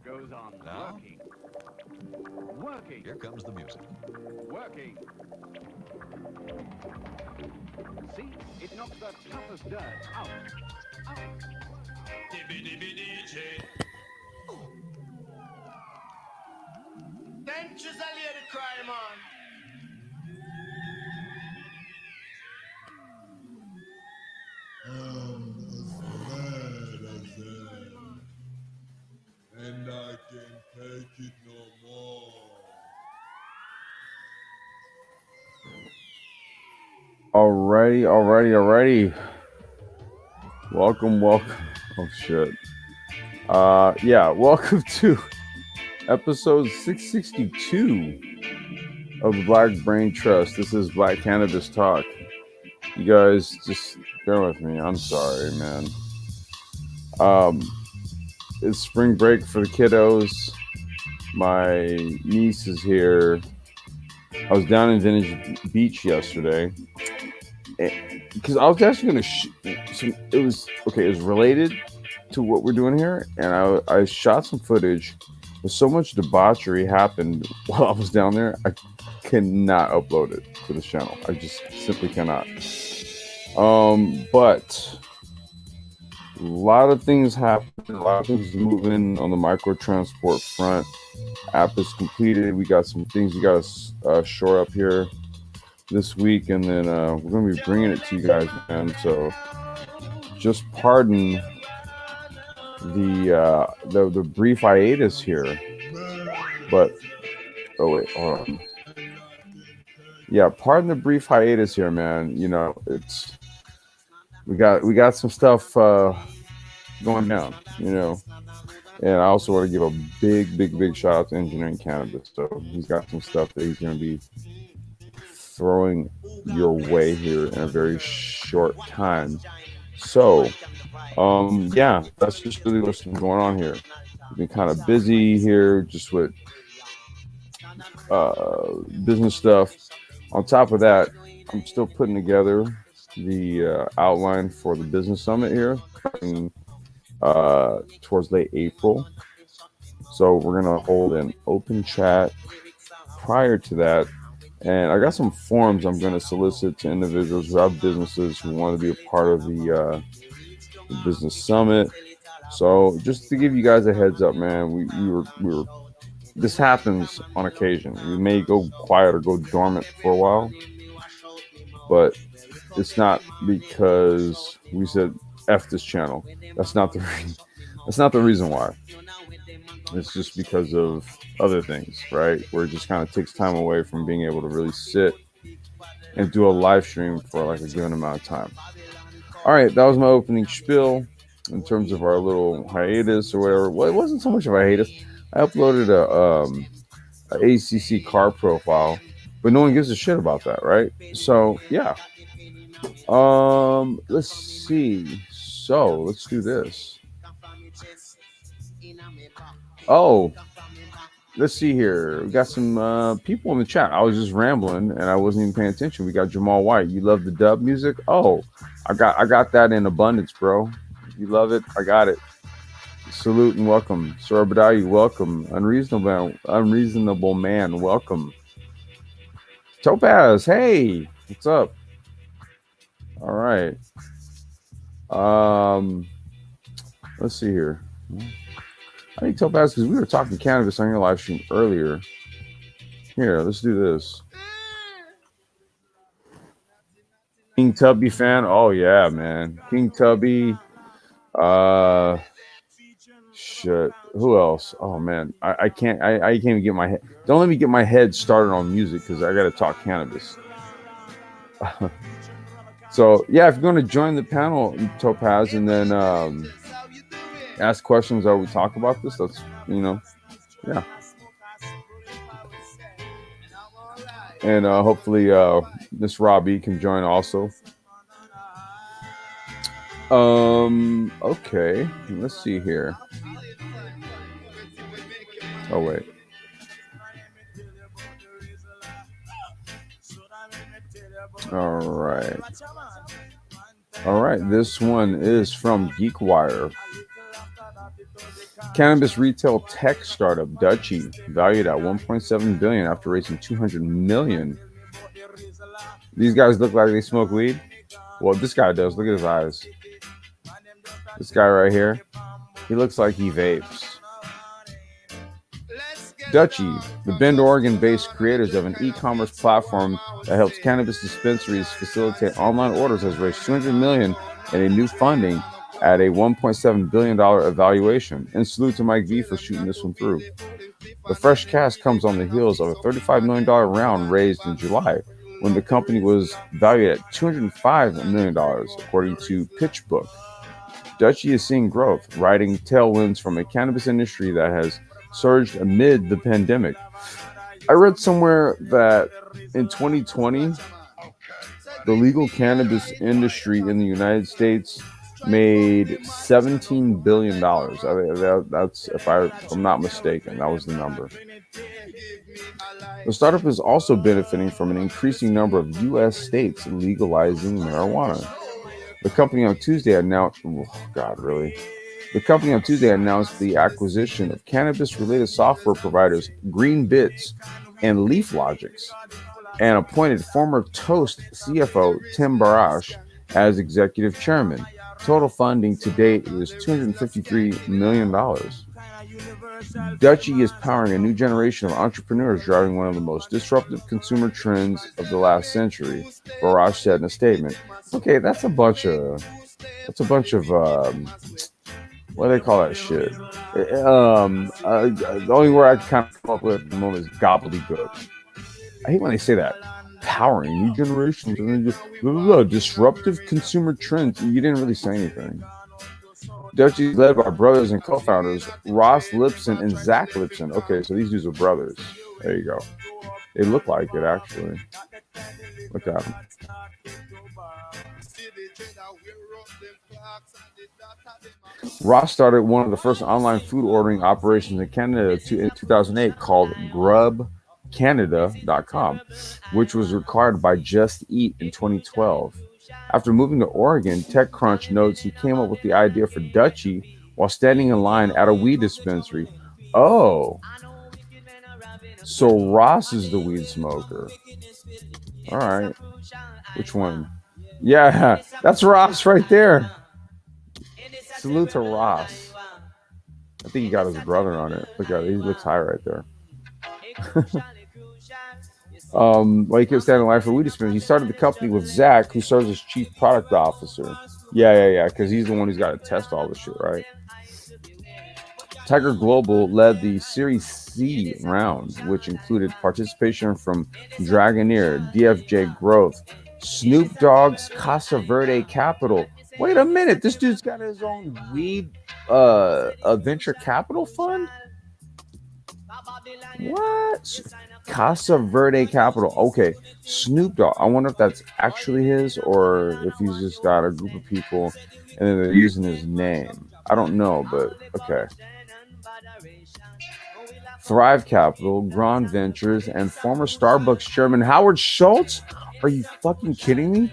goes on Now, working, here comes the music. working. See, it knocks the toughest dirt out. Dentures a lady cry, man. And I can take it no more. Alrighty. Welcome. Oh shit. Welcome to episode 662 of the Black Brain Trust. This is Black Cannabis Talk. You guys just bear with me. I'm sorry, man. It's spring break for the kiddos. My niece is here. I was down in Venice Beach yesterday because I was actually gonna. It was okay. It was related to what we're doing here, and I shot some footage. But so much debauchery happened while I was down there. I cannot upload it to the channel. I just simply cannot. But a lot of things happened. A lot of things moving on the micro transport front. App is completed. We got some things we got to shore up here this week, and then we're gonna be bringing it to you guys, man. So just pardon the brief hiatus here, but hold on. Yeah, pardon the brief hiatus here, man. You know, it's we got some stuff going down, you know. And I also want to give a big shout out to Engineering Cannabis. So he's got some stuff that he's going to be throwing your way here in a very short time. So, yeah, that's just really what's been going on here. We've been kind of busy here, just with business stuff. On top of that, I'm still putting together the outline for the business summit here, starting towards late April. So we're gonna hold an open chat prior to that, and I got some forms I'm gonna solicit to individuals who have businesses who want to be a part of the business summit. So just to give you guys a heads up, man, we were. This happens on occasion. We may go quiet or go dormant for a while, but it's not because we said F this channel. That's not the reason. That's not the reason why. It's just because of other things, right? Where it just kind of takes time away from being able to really sit and do a live stream for like a given amount of time. All right, that was my opening spiel in terms of our little hiatus or whatever. Well, it wasn't so much of a hiatus. I uploaded a ACC car profile, but no one gives a shit about that, right? So yeah. Let's see. So let's do this. Oh, let's see here. We got some people in the chat. I was just rambling and I wasn't even paying attention. We got Jamal White. You love the dub music? Oh, I got that in abundance, bro. You love it? I got it. Salute and welcome. Sora Badawi, welcome. Unreasonable man, welcome. Topaz, hey, what's up? All right. Let's see here. I think Topaz, because we were talking cannabis on your live stream earlier. Here, let's do this. King Tubby fan? Oh yeah, man. King Tubby. Shit. Who else? Oh man, I can't. I can't even get my head. Don't let me get my head started on music because I got to talk cannabis. So yeah, if you're going to join the panel, Topaz, and then ask questions while we talk about this, that's yeah. And hopefully Miss Robbie can join also. Okay, let's see here. Oh wait. All right, this one is from GeekWire. Cannabis retail tech startup Dutchie, valued at 1.7 billion after raising 200 million. These guys look like they smoke weed. Well, this guy does. Look at his eyes. This guy right here, he looks like he vapes. Dutchie, the Bend, Oregon-based creators of an e-commerce platform that helps cannabis dispensaries facilitate online orders, has raised 200 million in a new funding at a $1.7 billion evaluation. And salute to Mike V for shooting this one through. The fresh cash comes on the heels of a $35 million round raised in July, when the company was valued at $205 million, according to PitchBook. Dutchie is seeing growth, riding tailwinds from a cannabis industry that has surged amid the pandemic. I read somewhere that in 2020, the legal cannabis industry in the United States made $17 billion. That's, if I'm not mistaken, that was the number. The startup is also benefiting from an increasing number of U.S. states legalizing marijuana. The company on Tuesday announced, The company on Tuesday announced the acquisition of cannabis-related software providers Green Bits and LeafLogix, and appointed former Toast CFO Tim Barash as executive chairman. Total funding to date is $253 million. Dutchie is powering a new generation of entrepreneurs, driving one of the most disruptive consumer trends of the last century, Barash said in a statement. Okay, that's a bunch of what do they call that shit? The only word I can kind of come up with at the moment is gobbledygook. I hate when they say that. Powering new generations and just disruptive consumer trends. You didn't really say anything. Dutchie is led by brothers and co-founders Ross Lipson and Zach Lipson. Okay, so these dudes are brothers. There you go. They look like it, actually. Look at them. Ross started one of the first online food ordering operations in Canada in 2008 called GrubCanada.com, which was required by Just Eat in 2012. After moving to Oregon, TechCrunch notes he came up with the idea for Dutchie while standing in line at a weed dispensary. Oh, so Ross is the weed smoker. All right. Which one? Yeah, that's Ross right there. Salute to Ross. I think he got his brother on it. Look at it. He looks high right there. While he kept standing in line for weed dispensary, he started the company with Zach, who serves as chief product officer. Yeah, because he's the one who's got to test all this shit, right? Tiger Global led the Series C round, which included participation from Dragoneer, DFJ Growth, Snoop Dogg's Casa Verde Capital. Wait a minute, this dude's got his own weed a venture capital fund? What? Casa Verde Capital. Okay, Snoop Dogg. I wonder if that's actually his or if he's just got a group of people and then they're using his name. I don't know, but okay. Thrive Capital, Grand Ventures, and former Starbucks chairman Howard Schultz. Are you fucking kidding me?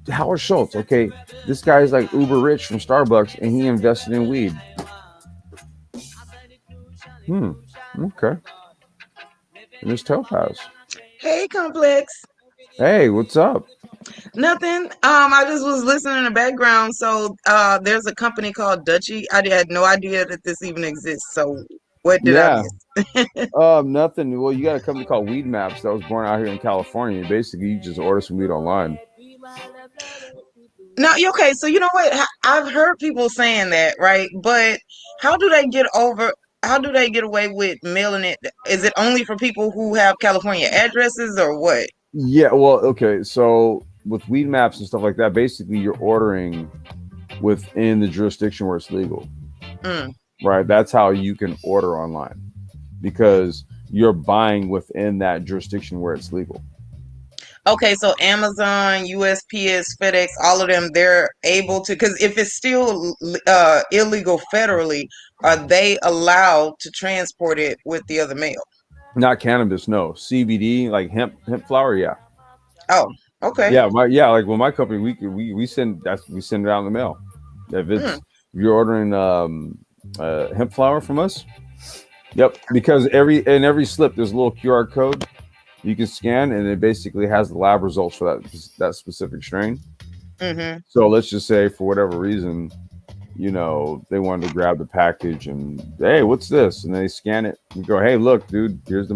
Howard Schultz. Okay, this guy is like uber rich from Starbucks, and he invested in weed. Okay. And there's Topaz. Hey, Complex. Hey, what's up? Nothing. I just was listening in the background. So there's a company called Dutchie. I had no idea that this even exists. So what did I miss? Nothing. Well, you got a company called Weed Maps that was born out here in California. Basically, you just order some weed online. No, okay. So you know what? I've heard people saying that, right? But how do they get over? How do they get away with mailing it? Is it only for people who have California addresses or what? Yeah, well, okay. So with Weed Maps and stuff like that, basically you're ordering within the jurisdiction where it's legal. Right? That's how you can order online because you're buying within that jurisdiction where it's legal. Okay, so Amazon, USPS, FedEx, all of them, they're able to, because if it's still illegal federally, are they allowed to transport it with the other mail? Not cannabis, no. CBD, like hemp flower, yeah. Oh, okay. Yeah, like my company, we send it out in the mail. If you're ordering hemp flower from us. Yep, because every slip there's a little QR code you can scan, and it basically has the lab results for that specific strain. Mm-hmm. So let's just say for whatever reason, they wanted to grab the package and, hey, what's this? And they scan it and go, hey, look, dude, here's the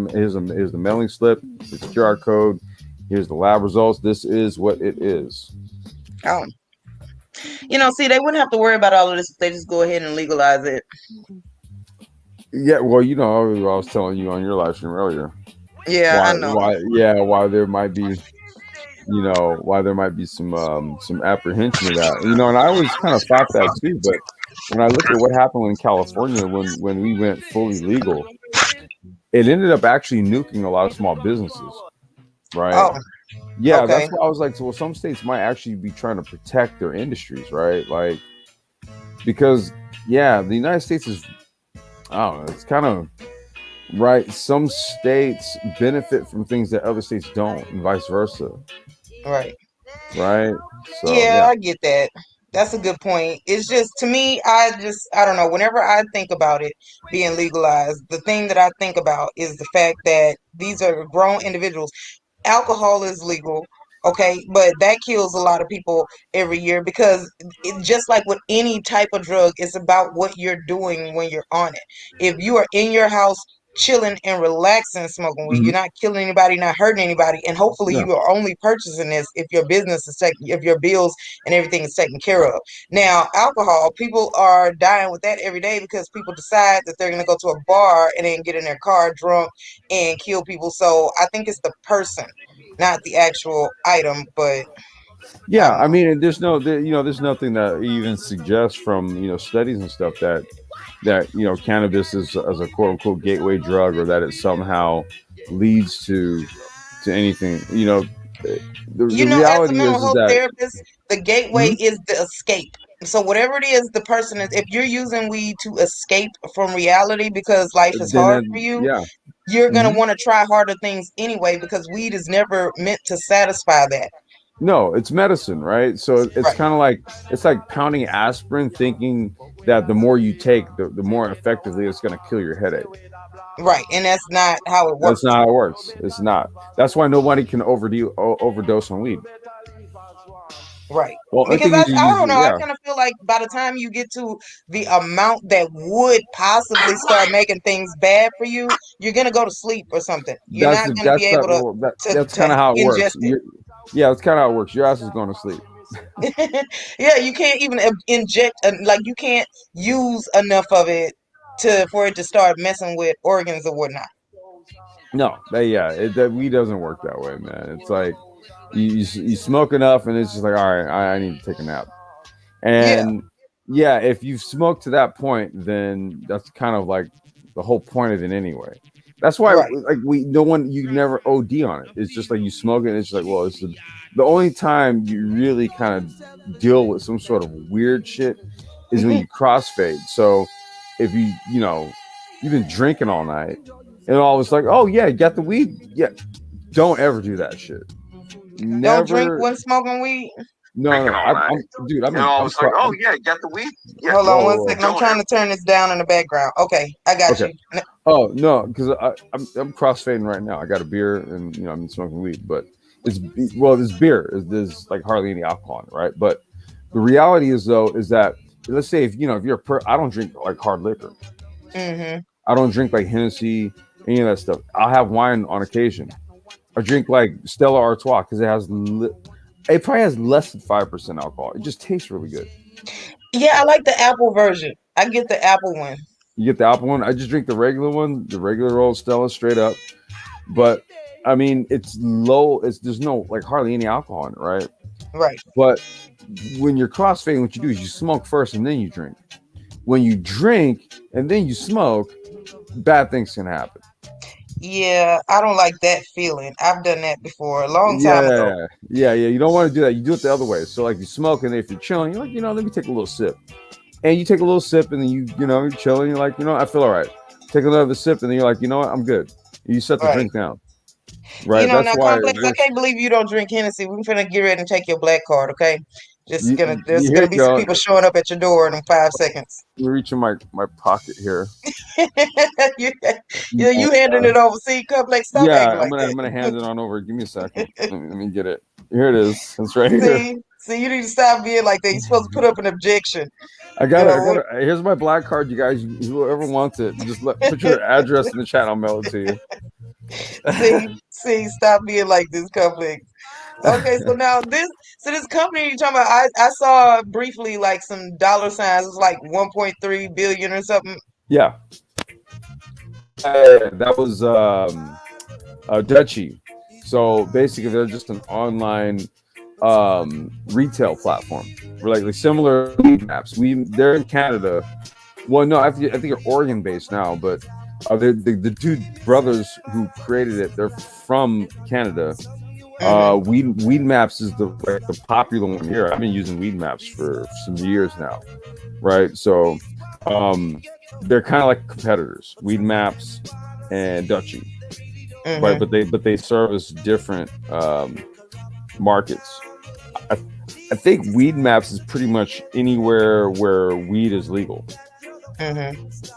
mailing slip, it's QR code, here's the lab results. This is what it is. Oh. See, they wouldn't have to worry about all of this if they just go ahead and legalize it. Yeah, well, I was telling you on your live stream earlier. Yeah, I know. Why there might be, some apprehension of that. And I always kind of thought that too. But when I look at what happened in California when we went fully legal, it ended up actually nuking a lot of small businesses, right? Oh, yeah, okay. that's what I was like. So, well, some states might actually be trying to protect their industries, right? Like, because the United States is, I don't know, it's kind of right. Some states benefit from things that other states don't, and vice versa. Right. Right. So Yeah, I get that. That's a good point. It's just, to me, I don't know. Whenever I think about it being legalized, the thing that I think about is the fact that these are grown individuals. Alcohol is legal, okay, but that kills a lot of people every year because just like with any type of drug, it's about what you're doing when you're on it. If you are in your house chilling and relaxing smoking weed, you're not killing anybody, not hurting anybody, and hopefully no. you are only purchasing this if your business is if your bills and everything is taken care of. Now, alcohol, people are dying with that every day because people decide that they're going to go to a bar and then get in their car drunk and kill people. So I think it's the person, not the actual item. But Yeah, I I don't know. mean, there's nothing that even suggests from studies and stuff that cannabis is as a quote unquote gateway drug, or that it somehow leads to anything. The As a reality mental is health that therapist, the gateway Mhm. is the escape. So whatever it is, the person is, if you're using weed to escape from reality because life is then hard that, for you, yeah. you're going to Mhm. want to try harder things anyway because weed is never meant to satisfy that. No, it's medicine, right? So it's Right. kind of like pounding aspirin, thinking that the more you take, the more effectively it's going to kill your headache. Right. And that's not how it That's works. not how it works. It's not. That's why nobody can overdose on weed. Right. Well, I Because think I you use don't know, I yeah. kind of feel like by the time you get to the amount that would possibly start making things bad for you, you're gonna go to sleep or something. You're not gonna be That's not able to well, that's kind to of how it works. ingest it. Yeah, that's kind of how it works. Your ass is going to sleep. Yeah, you can't even inject like you can't use enough of it to for it to start messing with organs or whatnot. No, that weed doesn't work that way, man. It's like you smoke enough, and it's just like, all right, I need to take a nap. Yeah, And yeah, if you smoke to that point, then that's kind of like the whole point of it anyway. That's why, right. like, you never OD on it. It's just like you smoke it, and it's like, well, it's the only time you really kind of deal with some sort of weird shit is when you crossfade. So if you've been drinking all night, and all it's like, oh yeah, you got the weed. Yeah, don't ever do that shit. Don't drink Never. when smoking weed. No, Drinking no. all night. Dude. And I was like, oh yeah, you got the weed? Yeah. Hold on Whoa, one whoa, second. I'm Don't trying to ever. turn this down in the background. Okay, I whoa. got Okay. you. Oh no, because I'm crossfading right now. I got a beer, and I'm smoking weed, but this beer there's like hardly any alcohol in it, right? But the reality is though is that, let's say if you're I don't drink like hard liquor. Mm-hmm. I don't drink like Hennessy, any of that stuff. I'll have wine on occasion. I drink like Stella Artois because it probably has less than 5% alcohol. It just tastes really good. Yeah, I like the apple version. I get the apple one. You get the apple one. I just drink the regular one, the regular old Stella, straight up. But I mean, it's low. There's no like hardly any alcohol in it, right? Right. But when you're crossfading, what you do is you smoke first and then you drink. When you drink and then you smoke, bad things can happen. Yeah, I don't like that feeling. I've done that before a long time ago. Yeah. You don't want to do that. You do it the other way. So like you smoke, and if you're chilling, you're like, let me take a little sip. And you take a little sip, and then you're chilling. You're like, I feel all right. Take another sip, and then you're like, you know what, I'm good. You set the Right. drink down. right? Now That's why Complex, I can't believe you don't drink Hennessy. We're finna get ready and take your black card, okay? There's here gonna you be some go. people showing up at your door in 5 seconds. Let me reach in my pocket here. you, you handing it over. See, Complex, stop Yeah, acting like I'm gonna hand it that. on over. Give me a second. Let me get it. Here it is. It's right here. See, you need to stop being like that. You're supposed to put up an objection. I got it. Here's my black card, you guys. Whoever wants it, just put your address in the chat. I'll mail it to you. see, stop being like this, Complex. Okay, so now this company you're talking about, I saw briefly like some dollar signs. It was like 1.3 billion or something. Yeah, that was Dutchie. So basically, they're just an online retail platform, like similar to Weed Maps. They're in Canada. Well, no, I think they're Oregon based now, but the two brothers who created it, they're from Canada. Weed Maps is the popular one here. I've been using Weed Maps for some years now, right? So they're kind of like competitors, Weed Maps and Dutchie, right? But they service different markets. I think Weed Maps is pretty much anywhere where weed is legal,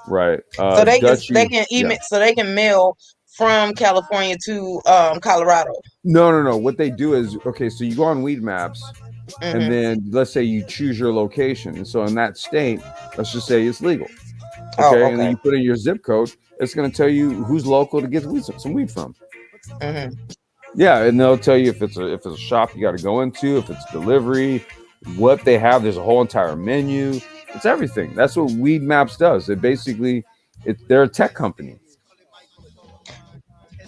right? So they Dutchie, can email, so they can mail from California to Colorado. No. What they do is, okay, so you go on Weed Maps, and then let's say you choose your location, and so in that state, let's just say it's legal. Okay, and then you put in your zip code. It's going to tell you who's local to get some weed from. Yeah, and they'll tell you if it's a shop you got to go into, if it's delivery, what they have. There's a whole entire menu. It's everything. That's what Weed Maps does. They're a tech company.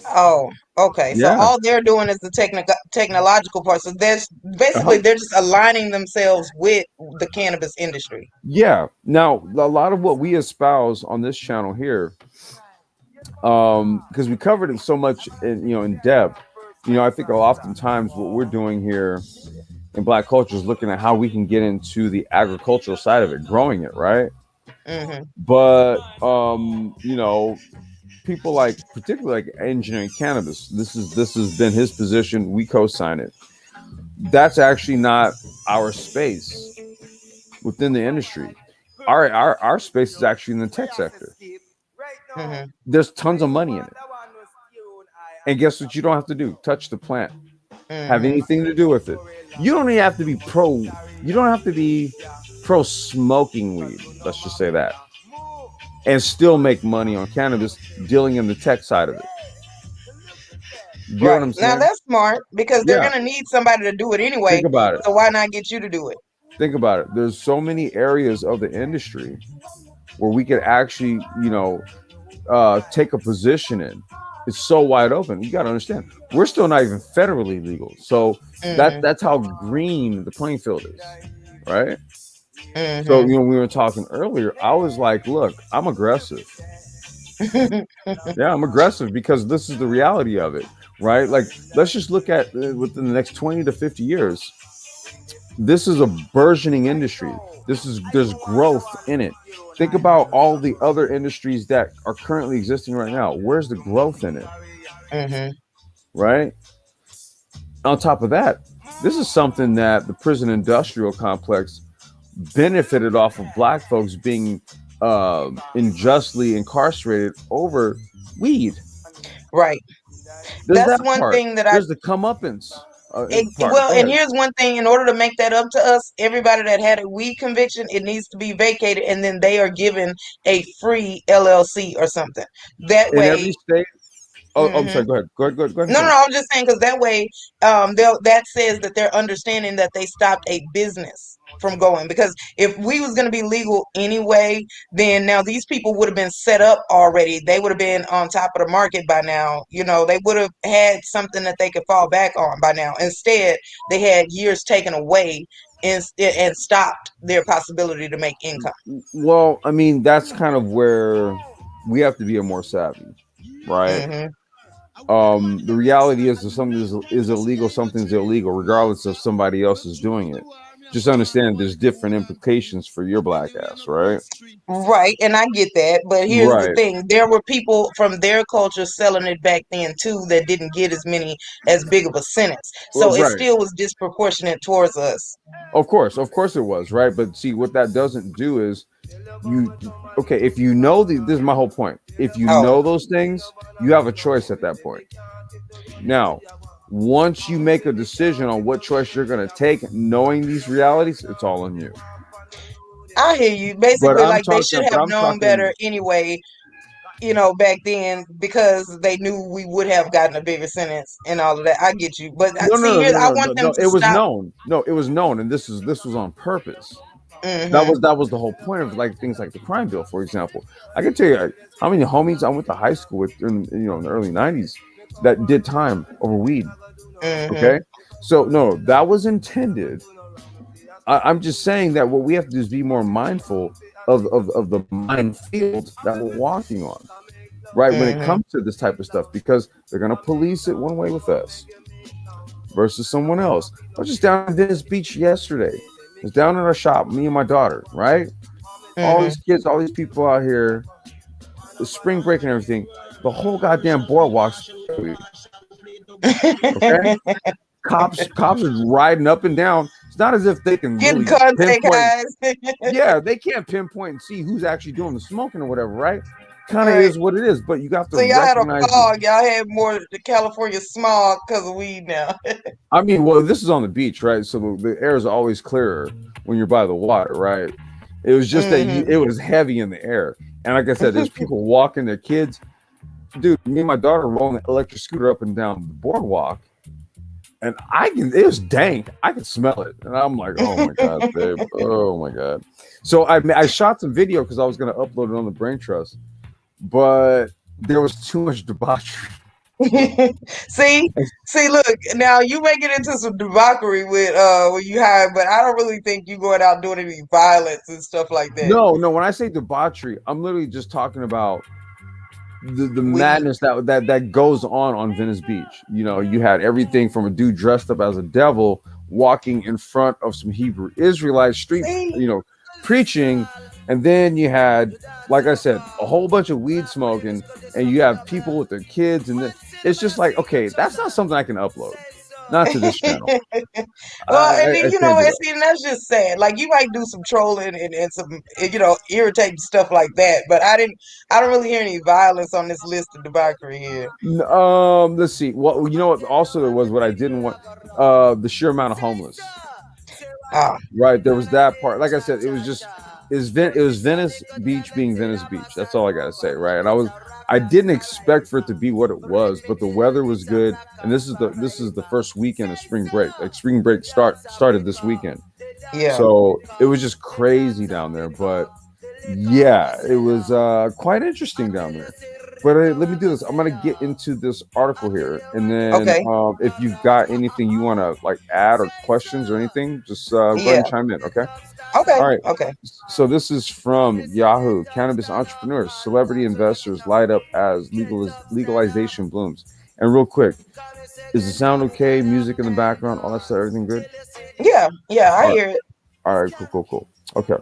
Oh, okay. Yeah. So all they're doing is the technological part. So there's basically they're just aligning themselves with the cannabis industry. Yeah. Now, a lot of what we espouse on this channel here, because we covered it so much in depth. I think oftentimes what we're doing here in Black culture is looking at how we can get into the agricultural side of it, growing it, right? But people particularly like engineering cannabis. This has been his position. We co-sign it. That's actually not our space within the industry. Our space is actually in the tech sector. There's tons of money in it. And guess what you don't have to do? Touch the plant. Have anything to do with it. You don't even have to be pro. You don't have to be pro smoking weed. Let's just say that. And still make money on cannabis, dealing in the tech side of it. You know what I'm saying? Now that's smart because they're gonna need somebody to do it anyway. Think about it. So why not get you to do it? Think about it. There's so many areas of the industry where we could actually, take a position in. It's so wide open. You got to understand, we're still not even federally legal. So that's how green the playing field is, right? So we were talking earlier. I was like, look, I'm aggressive. Yeah, I'm aggressive because this is the reality of it, right? Like, let's just look at within the next 20 to 50 years. This is a burgeoning industry. There's growth in it. Think about all the other industries that are currently existing right now. Where's the growth in it? Right? On top of that, this is something that the prison industrial complex benefited off of Black folks being unjustly incarcerated over weed. Right. That's one thing that there's the comeuppance. And here's one thing: in order to make that up to us, everybody that had a weed conviction, it needs to be vacated, and then they are given a free LLC or something. That in way, every state. I'm sorry. Go ahead. Go ahead. No, I was just saying because that way, that says that they're understanding that they stopped a business from going. Because if we was going to be legal anyway, then now these people would have been set up already. They would have been on top of the market by now. They would have had something that they could fall back on by now. Instead, they had years taken away and stopped their possibility to make income. Well, I mean, that's kind of where we have to be more savvy, right? The reality is, if something is illegal, something's illegal, regardless of somebody else is doing it. Just understand there's different implications for your black ass, right? Right, and I get that, but here's the Right. thing: there were people from their culture selling it back then too that didn't get as big of a sentence, Well, so it right. still was disproportionate towards us. Of course it was, right? But see, what that doesn't do is you. Okay, if you know this is my whole point. If you Oh, know those things, you have a choice at that point. Now, once you make a decision on what choice you're going to take, knowing these realities, it's all on you. I hear you. But Basically, I'm like they talking. should But have I'm known talking. better anyway, back then because they knew we would have gotten a bigger sentence and all of that. I get you, but No, no, see, no, here no, I no, want no, them no. to It was stop. known. No, it was known, and this was on purpose. Hmm. That was the whole point of like things like the crime bill, for example. I can tell you how many homies I went to high school with in the early '90s that did time over weed. Hmm. Okay, so no, that was intended. I'm just saying that what we have to do is be more mindful of the minefield that we're walking on, right? When it Hmm. comes to this type of stuff, because they're gonna police it one way with us versus someone else. I was just down in Venice Beach yesterday. I was down in our shop, me and my daughter, right? All Hmm. these kids, all these people out here, the spring break and everything. The whole goddamn boardwalk's okay. Cops are riding up and down. It's not as if they can Getting really contact pinpoint. highs. Yeah, they can't pinpoint and see who's actually doing the smoking or whatever, right? Kind of Right. is what it is, but you got to So y'all had a recognize. fog. Y'all had more the California smog because of weed now. I mean, well, this is on the beach, right? So the air is always clearer when you're by the water, right? It was just that Hmm. it was heavy in the air, and like I said, there's people walking their kids. Dude, me and my daughter rolling the electric scooter up and down the boardwalk, and it was dank. I could smell it, and I'm like, oh my god, babe, oh my god. So I shot some video because I was going to upload it on the Brain Trust, but there was too much debauchery. See, look, now you may get into some debauchery with when you hide, but I don't really think you going out doing any violence and stuff like that. No, when I say debauchery, I'm literally just talking about the Weed. madness that goes on Venice Beach. You had everything from a dude dressed up as a devil walking in front of some Hebrew Israelite street, See, preaching, and then you had, like I said, a whole bunch of weed smoking, and you have people with their kids, and it's just like, okay, that's not something I can upload, not to this channel. well, and I then can't do and that. see, and that's just sad. Like you might do some trolling and some irritating stuff like that, but I don't really hear any violence on this list of debauchery here. Let's see. Well, you know what? Also, there was what I didn't want. The sheer amount of homeless. Ah, Right, there was that part. Like I said, it was Venice Beach being Venice Beach. That's all I gotta say, right? And I didn't expect for it to be what it was, but the weather was good, and this is the first weekend of spring break. Like spring break started this weekend, yeah. so it was just crazy down there. But yeah, it was quite interesting down there. But let me do this. I'm gonna get into this article here, and then Okay. if you've got anything you want to like add or questions or anything, just go ahead Yeah. and chime in. Okay. Okay. All right. Okay. So this is from Yahoo. Cannabis entrepreneurs, celebrity investors light up as legalization blooms. And real quick, is the sound okay? Music in the background, all that stuff, everything good? Yeah. Yeah. I All right. hear it. All right. Cool. Okay.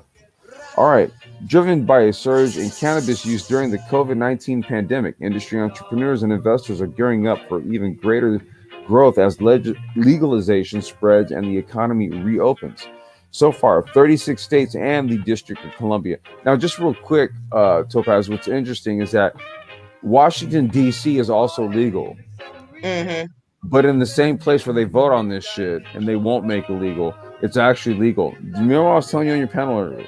All right. Driven by a surge in cannabis use during the COVID-19 pandemic, industry entrepreneurs and investors are gearing up for even greater growth as legalization spreads and the economy reopens. So far, 36 states and the District of Columbia. Now, just real quick, Topaz, what's interesting is that Washington, D.C. is also legal, Hmm. but in the same place where they vote on this shit and they won't make it legal, it's actually legal. Do you remember what I was telling you on your panel earlier?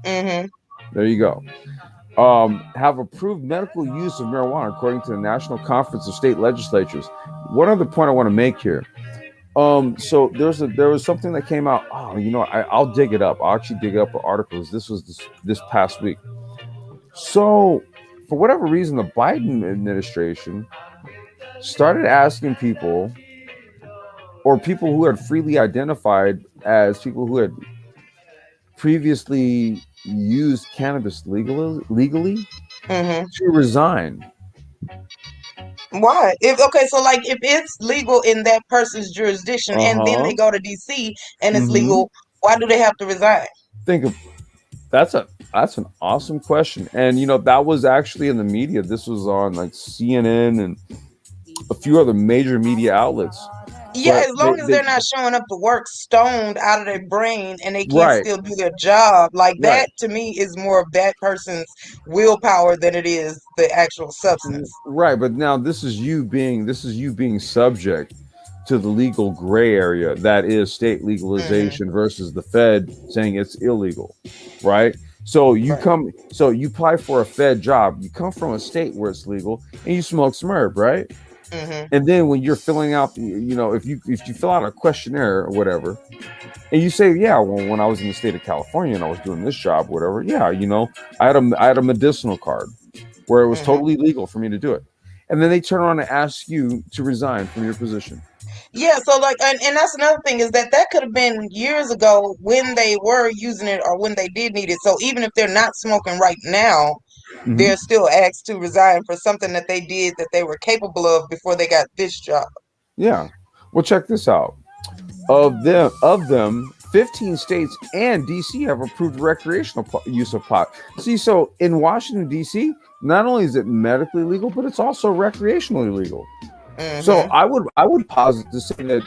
Hmm. There you go. Have approved medical use of marijuana, according to the National Conference of State Legislatures. One other point I want to make here. So there was something that came out. Oh, I'll dig it up. I'll actually dig up articles. This was this past week. So, for whatever reason, the Biden administration started asking people, or people who had freely identified as people who had previously used cannabis legally Hmm. to resign. Why? So like if it's legal in that person's jurisdiction and then they go to DC and it's legal, why do they have to resign? Think of that's an awesome question. And that was actually in the media. This was on like CNN and a few other major media outlets. Yeah, But as long as they're not showing up to work stoned out of their brain and they can't right, still do their job, like right. that to me is more of that person's willpower than it is the actual substance. Right, but now this is you being subject to the legal gray area that is state legalization versus the Fed saying it's illegal, right? So you apply for a Fed job, you come from a state where it's legal, and you smoke some herb, right? And then when you're filling out if you fill out a questionnaire or whatever, and you say, yeah, well, when I was in the state of California and I was doing this job, whatever, yeah, I had a medicinal card where it was totally legal for me to do it. And then they turn around and ask you to resign from your position. Yeah, so like, and that's another thing is that could have been years ago when they were using it or when they did need it. So even if they're not smoking right now, they're still asked to resign for something that they did that they were capable of before they got this job. Yeah. Well, check this out. Of them, 15 states and DC have approved recreational use of pot. See, so in Washington DC, not only is it medically legal, but it's also recreationally legal. So I would posit to say that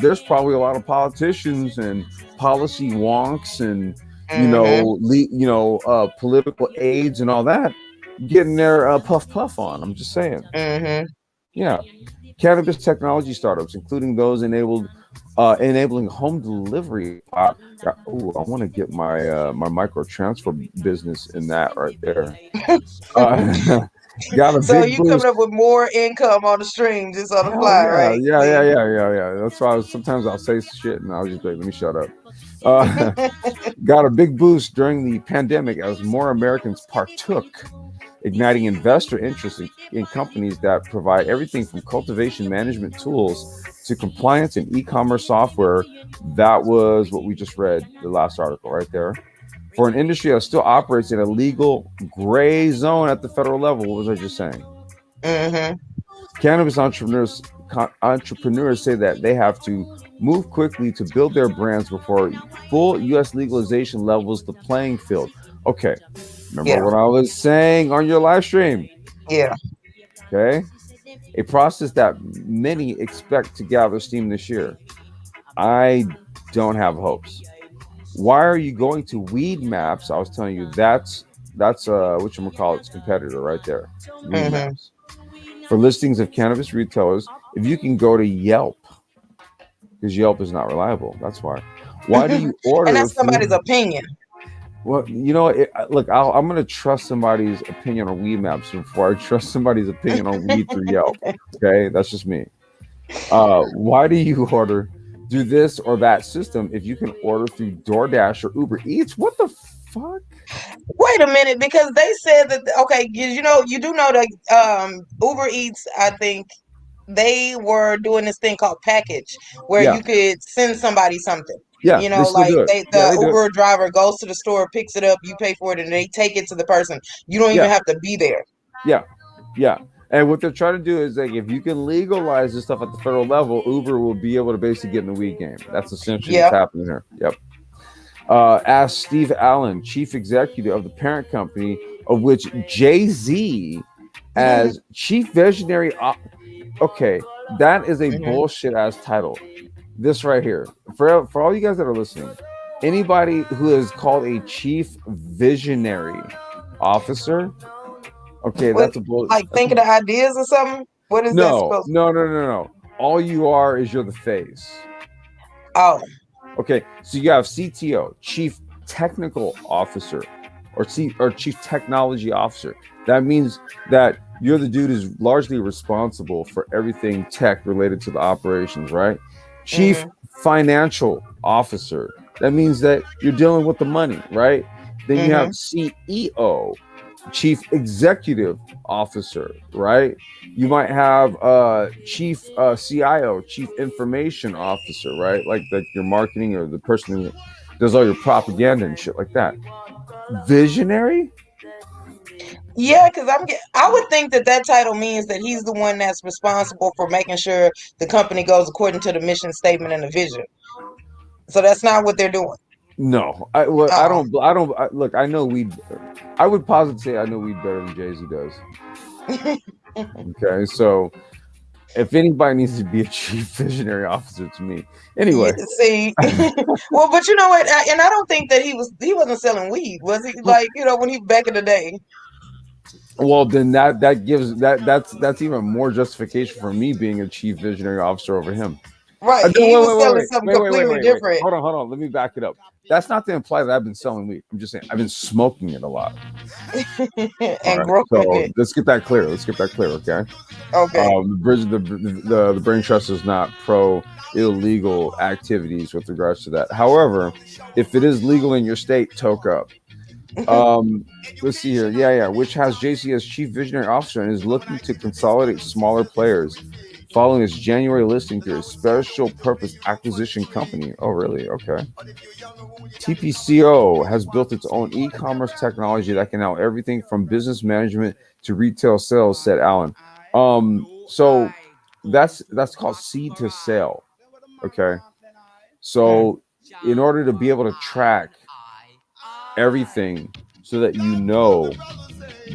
there's probably a lot of politicians and policy wonks and political aides and all that getting their puff on. I'm just saying. Yeah. Cannabis technology startups, including those enabling home delivery. I want to get my my micro transfer business in that right there. Got a so big you boost. coming up with more income on the stream just on the Hell fly, yeah, right? yeah. That's why sometimes I'll say shit and I'll just be like, let me shut up. Got a big boost during the pandemic as more Americans partook, igniting investor interest in companies that provide everything from cultivation management tools to compliance and e-commerce software. That was what we just read, the last article right there. For an industry that still operates in a legal gray zone at the federal level, what was I just saying? Cannabis entrepreneurs say that they have to move quickly to build their brands before full U.S. legalization levels the playing field. Okay, remember what I was saying on your live stream? Yeah. Okay, a process that many expect to gather steam this year. I don't have hopes. Why are you going to Weed Maps? I was telling you that's whatchamacallit's competitor right there. Weed Maps. For listings of cannabis retailers, if you can go to Yelp, because Yelp is not reliable. That's why. Why do you order? And that's somebody's opinion. Well, look, I'm going to trust somebody's opinion on Weed Maps before I trust somebody's opinion on weed through Yelp. Okay, that's just me. Why do you do this or that system if you can order through DoorDash or Uber Eats? What the fuck? Wait a minute, because they said that you do know that Uber Eats, I think they were doing this thing called package where you could send somebody something. Yeah, Like the they Uber driver goes to the store, picks it up, you pay for it, and they take it to the person. You don't even have to be there. Yeah. And what they're trying to do is like if you can legalize this stuff at the federal level, Uber will be able to basically get in the weed game. That's essentially what's happening here. Yep. Ask Steve Allen, chief executive of the parent company, of which Jay-Z as chief visionary. Okay, that is a bullshit ass title. This right here, for all you guys that are listening, anybody who is called a chief visionary officer, okay, that's a bullshit. Like thinking of ideas or something. What is that supposed to be? No. All you are is you're the face. Oh. Okay, so you have CTO, Chief Technical Officer, or Chief Technology Officer. That means that you're the dude who's largely responsible for everything tech related to the operations, right? Chief Financial Officer. That means that you're dealing with the money, right? Then you have CEO, Chief Executive Officer, right? You might have Chief CIO, Chief Information Officer, right? Like your marketing or the person who does all your propaganda and shit like that. Visionary? Yeah, because I would think that title means that he's the one that's responsible for making sure the company goes according to the mission statement and the vision. So that's not what they're doing. No, I well, Uh-uh. look. I know weed. I would positively say I know weed better than Jay-Z does. Okay, so if anybody needs to be a chief visionary officer, it's me. Anyway, See, well, but you know what? And I don't think that he wasn't selling weed, was he? Like, when he back in the day. well, then that gives that's even more justification for me being a chief visionary officer over him. Right. He was selling something completely different. Hold on. Let me back it up. That's not to imply that I've been selling weed. I'm just saying I've been smoking it a lot. All And right. growing So it. let's get that clear. Okay. Okay. The brain trust is not pro illegal activities with regards to that. However, if it is legal in your state, toke up. Let's see here. Yeah. Which has JC as chief visionary officer and is looking to consolidate smaller players following its January listing through a special purpose acquisition company. Oh, really? Okay. TPCO has built its own e-commerce technology that can now everything from business management to retail sales, said Allen. So that's called seed to sale. Okay. So in order to be able to track everything so that you know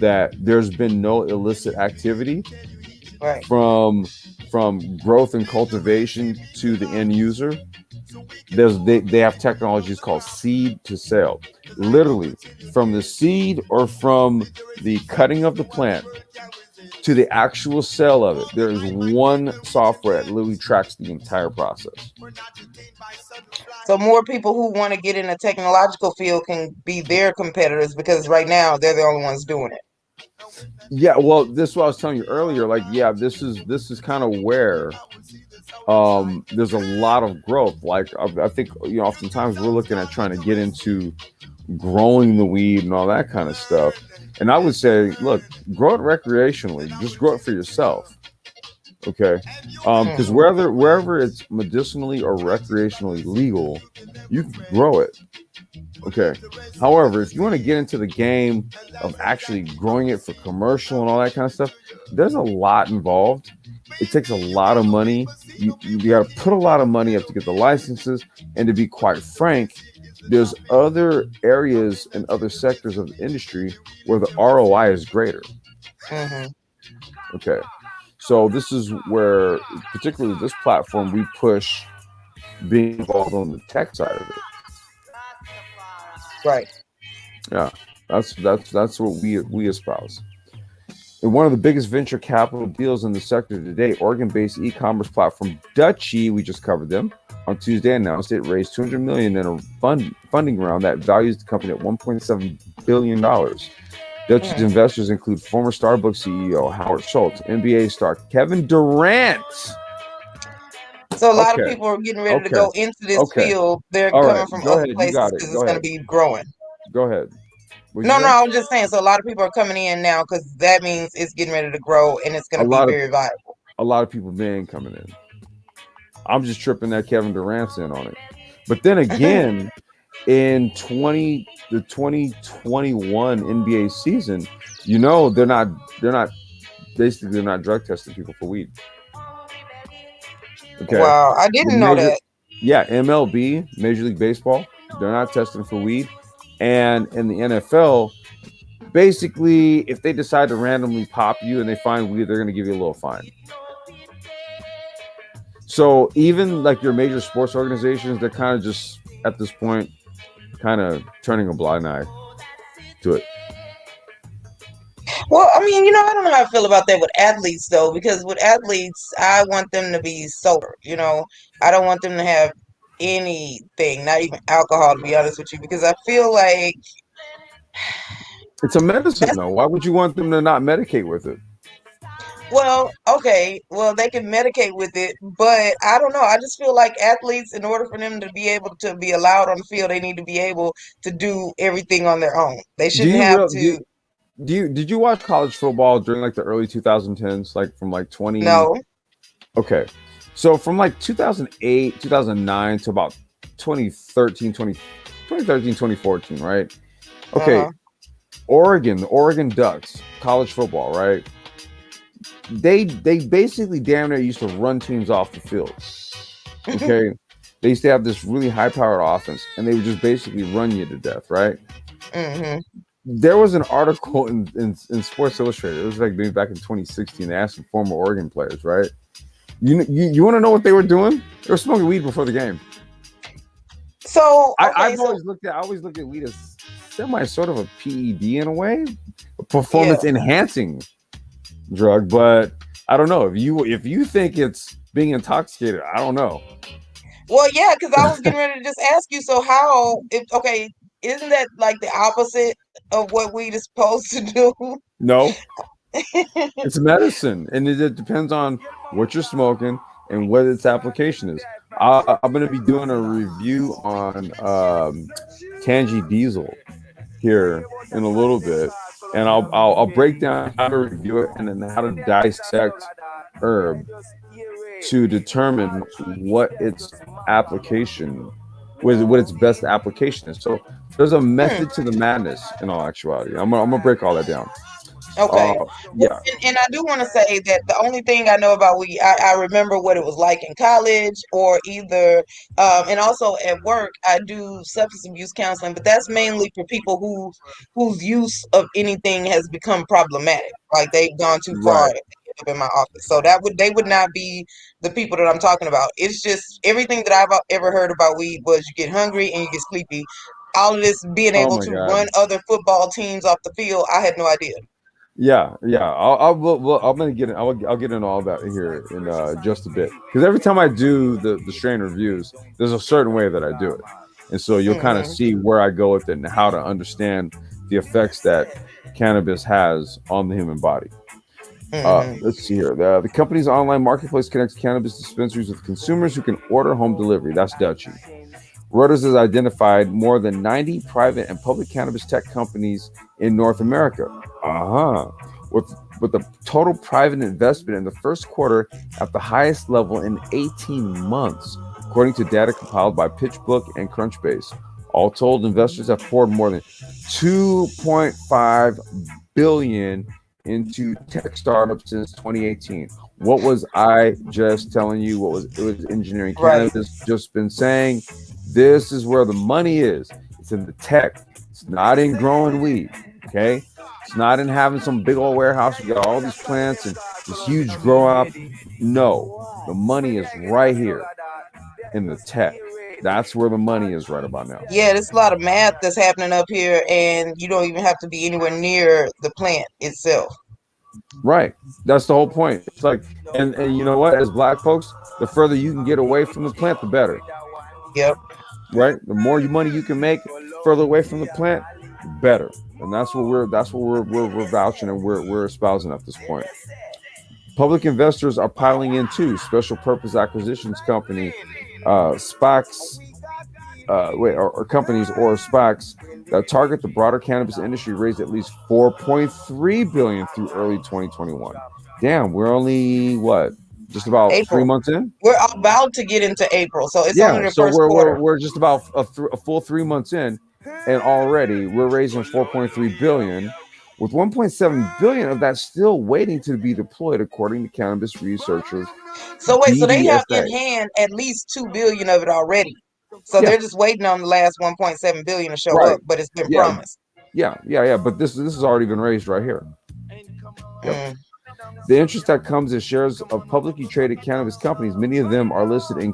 that there's been no illicit activity Right. from growth and cultivation to the end user, they have technologies called seed to sale. Literally from the seed or from the cutting of the plant to the actual sale of it, there is one software that literally tracks the entire process. So more people who want to get in the technological field can be their competitors because right now they're the only ones doing it. Yeah, well, this is what I was telling you earlier. Like, yeah, this is kind of where there's a lot of growth. Like, I think oftentimes we're looking at trying to get into growing the weed and all that kind of stuff. And I would say, look, grow it recreationally. Just grow it for yourself. Okay, because wherever it's medicinally or recreationally legal, you can grow it. Okay. However, if you want to get into the game of actually growing it for commercial and all that kind of stuff, there's a lot involved. It takes a lot of money. You got to put a lot of money up to get the licenses. And to be quite frank, there's other areas and other sectors of the industry where the ROI is greater. Mm-hmm. Okay. So this is where, particularly this platform, we push being involved on the tech side of it. Right. Yeah, that's what we espouse. In one of the biggest venture capital deals in the sector today, Oregon-based e-commerce platform Dutchie, we just covered them on Tuesday, announced it raised $200 million in a funding round that values the company at $1.7 billion. Dutchie's investors include former Starbucks CEO Howard Schultz, NBA star Kevin Durant. So a lot of people are getting ready to go into this field. They're coming from other places because it's going to be growing. Go ahead. No, I was just saying. So a lot of people are coming in now because that means it's getting ready to grow and it's going to be very viable. A lot of people been coming in. I'm just tripping that Kevin Durant's in on it. But then again, in the 2021 NBA season, they're not drug testing people for weed. Okay. Wow, I didn't know that. Yeah, MLB, Major League Baseball, they're not testing for weed. And in the NFL, basically, if they decide to randomly pop you and they find weed, they're going to give you a little fine. So even like your major sports organizations, they're kind of just at this point kind of turning a blind eye to it. Well, I mean, I don't know how I feel about that with athletes, though, because with athletes, I want them to be sober. I don't want them to have anything, not even alcohol, to be honest with you, because I feel like it's a medicine, though. Why would you want them to not medicate with it? Well, okay. Well, they can medicate with it, but I don't know. I just feel like athletes, in order for them to be able to be allowed on the field, they need to be able to do everything on their own. They shouldn't have to. Did you watch college football during like the early 2010s, like from like 20? No. Okay. So from like 2008, 2009 to about 2013, 2014, right? Okay. The Oregon Ducks, college football, right? They basically damn near used to run teams off the field. Okay. They used to have this really high powered offense, and they would just basically run you to death, right? Mm-hmm. There was an article in Sports Illustrated. It was like maybe back in 2016. They asked some former Oregon players, right? You want to know what they were doing? They were smoking weed before the game. So I always looked at weed as semi sort of a PED in a way, a performance enhancing drug. But I don't know if you think it's being intoxicated. I don't know. Well, yeah, because I was getting ready to just ask you. So how? Isn't that like the opposite of what weed is supposed to do? No, it's medicine, and it depends on what you're smoking and what its application is. I'm going to be doing a review on Tangie Diesel here in a little bit, and I'll break down how to review it and then how to dissect herb to determine what its application, what its best application is. So there's a method to the madness in all actuality. I'm gonna break all that down. Okay. Yeah. And I do want to say that the only thing I know about weed, I remember what it was like in college or either, and also at work, I do substance abuse counseling, but that's mainly for people whose use of anything has become problematic. Like they've gone too far Right. up in my office. So they would not be the people that I'm talking about. It's just everything that I've ever heard about weed was you get hungry and you get sleepy. All of this being Oh able my to God. run other football teams off the field, I had no idea. Yeah. I'm gonna get in. I'll get into all that here in just a bit, because every time I do the strain reviews, there's a certain way that I do it, and so you'll kind of see where I go with it and how to understand the effects that cannabis has on the human body. Let's see here. The company's online marketplace connects cannabis dispensaries with consumers who can order home delivery. That's Dutchie. Reuters has identified more than 90 private and public cannabis tech companies in North America. With the total private investment in the first quarter at the highest level in 18 months, according to data compiled by PitchBook and Crunchbase. All told, investors have poured more than $2.5 billion into tech startups since 2018. What was I just telling you? It was engineering cannabis just been saying? This is where the money is. It's in the tech. It's not in growing weed. Okay. It's not in having some big old warehouse. You got all these plants and this huge grow up. No, the money is right here in the tech. That's where the money is right about now. Yeah, there's a lot of math that's happening up here, and you don't even have to be anywhere near the plant itself. Right. That's the whole point. It's like, and you know what? As black folks, the further you can get away from the plant, the better. Yep. Right. The more money you can make further away from the plant, the better. And that's what we're vouching and we're espousing at this point. Public investors are piling in too. Special purpose acquisitions company, SPACs, or companies or SPACs that target the broader cannabis industry raised at least $4.3 billion through early 2021. Damn, we're only just about April. 3 months in. We're about to get into April, so it's only the first quarter. We're just about a full 3 months in, and already we're raising $4.3 billion, with $1.7 billion of that still waiting to be deployed, according to cannabis researchers. So wait, so they have BDSA. in hand at least $2 billion of it already. So they're just waiting on the last $1.7 billion to show up, but it's been promised. Yeah. But this has already been raised right here. Yep. The interest that comes is shares of publicly traded cannabis companies. Many of them are listed in.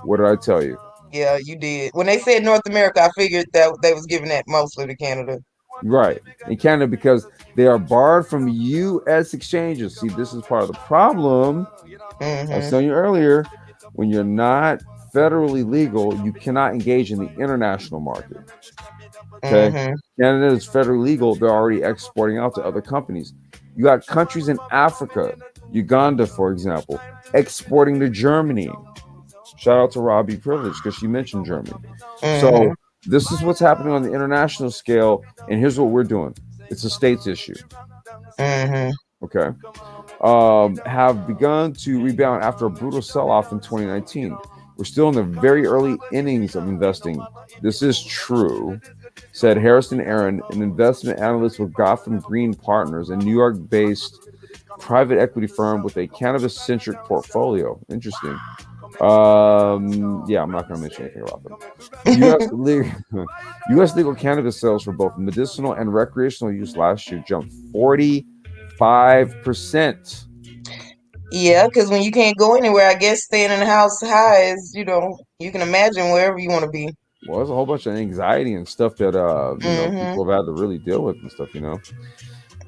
What did I tell you? Yeah, you did. When they said North America, I figured that they was giving that mostly to Canada. Right. In Canada, because they are barred from U.S. exchanges. See, this is part of the problem. I was telling you earlier, when you're not federally legal, you cannot engage in the international market. Okay. Canada is federally legal. They're already exporting out to other companies. You got countries in Africa, Uganda, for example, exporting to Germany. Shout out to Robbie Privilege because she mentioned Germany. So this is what's happening on the international scale, and here's what we're doing. It's a states issue. Okay. Have begun to rebound after a brutal sell-off in 2019. We're still in the very early innings of investing. This is true, said Harrison Aaron, an investment analyst with Gotham Green Partners, a New York-based private equity firm with a cannabis-centric portfolio. Interesting. Yeah, I'm not going to mention anything about them. U.S. legal cannabis sales for both medicinal and recreational use last year jumped 45%. Yeah, because when you can't go anywhere, I guess staying in the house high is, you can imagine wherever you want to be. Well, there's a whole bunch of anxiety and stuff that people have had to really deal with and stuff.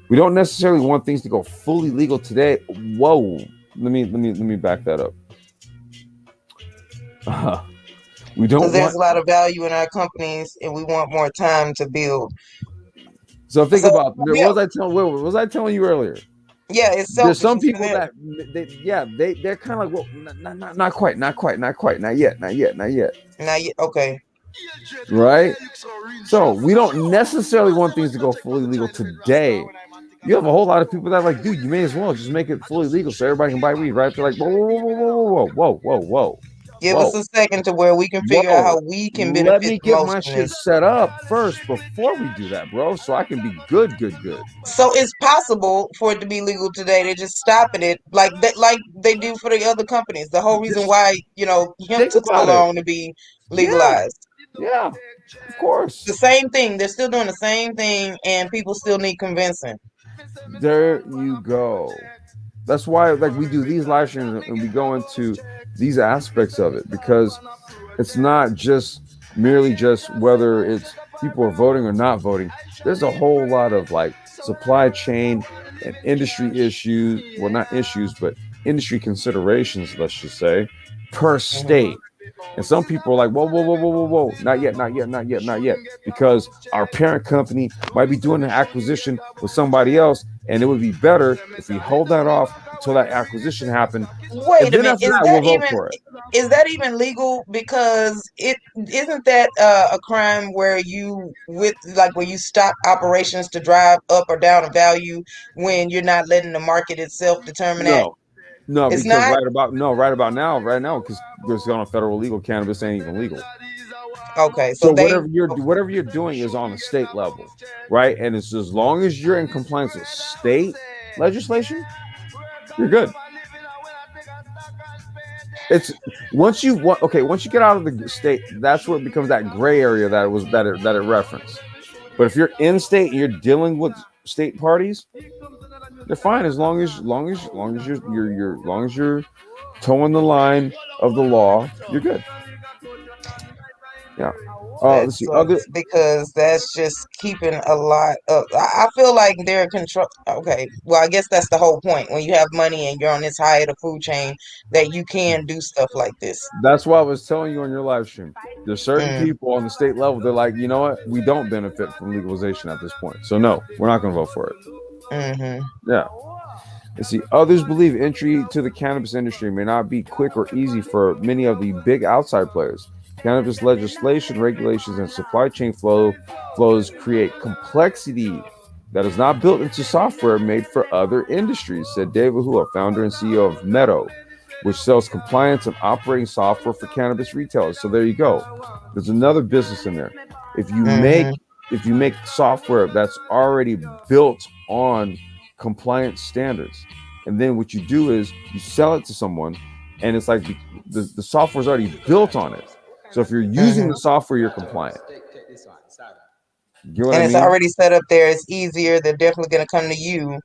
We don't necessarily want things to go fully legal today. Whoa, let me back that up. We don't Because there's want. a lot of value in our companies, and we want more time to build. So think about what was I telling you earlier? Yeah, it's There's selfish. some people that they're kind of like, well, not quite, not yet. Now, okay. Right? So we don't necessarily want things to go fully legal today. You have a whole lot of people that are like, dude, you may as well just make it fully legal so everybody can buy weed, right? They're like, whoa. Give us a second to where we can figure out how we can benefit. Let me get my shit set up first before we do that, bro, so I can be good. So it's possible for it to be legal today. They're just stopping it like they do for the other companies. The whole reason why, hemp took so long to be legalized. Yeah, of course. The same thing. They're still doing the same thing, and people still need convincing. There you go. That's why, we do these live streams and we go into these aspects of it, because it's not just merely just whether it's people are voting or not voting. There's a whole lot of supply chain and industry issues. Well, not issues, but industry considerations, let's just say, per state. And some people are like, whoa, not yet, because our parent company might be doing an acquisition with somebody else, and it would be better if we hold that off until that acquisition happened. Wait a minute, is that even legal? Because isn't that a crime where you stop operations to drive up or down a value when you're not letting the market itself determine that? No, it's because not? right about now, because it's on a federal legal, cannabis ain't even legal. Okay, so whatever you're doing is on a state level, right? And it's as long as you're in compliance with state legislation, you're good. It's once you get out of the state, that's where it becomes that gray area that it referenced. But if you're in state and you're dealing with state parties, they're fine as long as you're towing the line of the law, you're good. Yeah. Let's see. Because that's just keeping a lot of. I feel like they're in control. Okay, well, I guess that's the whole point. When you have money and you're on this high of the food chain, that you can do stuff like this. That's why I was telling you on your live stream. There's certain people on the state level. They're like, you know what? We don't benefit from legalization at this point. So no, we're not going to vote for it. Yeah. Let's see. Others believe entry to the cannabis industry may not be quick or easy for many of the big outside players. Cannabis legislation, regulations, and supply chain flows create complexity that is not built into software made for other industries, said David Hua, founder and CEO of Meadow, which sells compliance and operating software for cannabis retailers. So there you go. There's another business in there. If you make software that's already built on compliance standards, and then what you do is you sell it to someone, and it's like the software's already built on it. So if you're using the software, you're compliant. It's already set up there. It's easier. They're definitely going to come to you.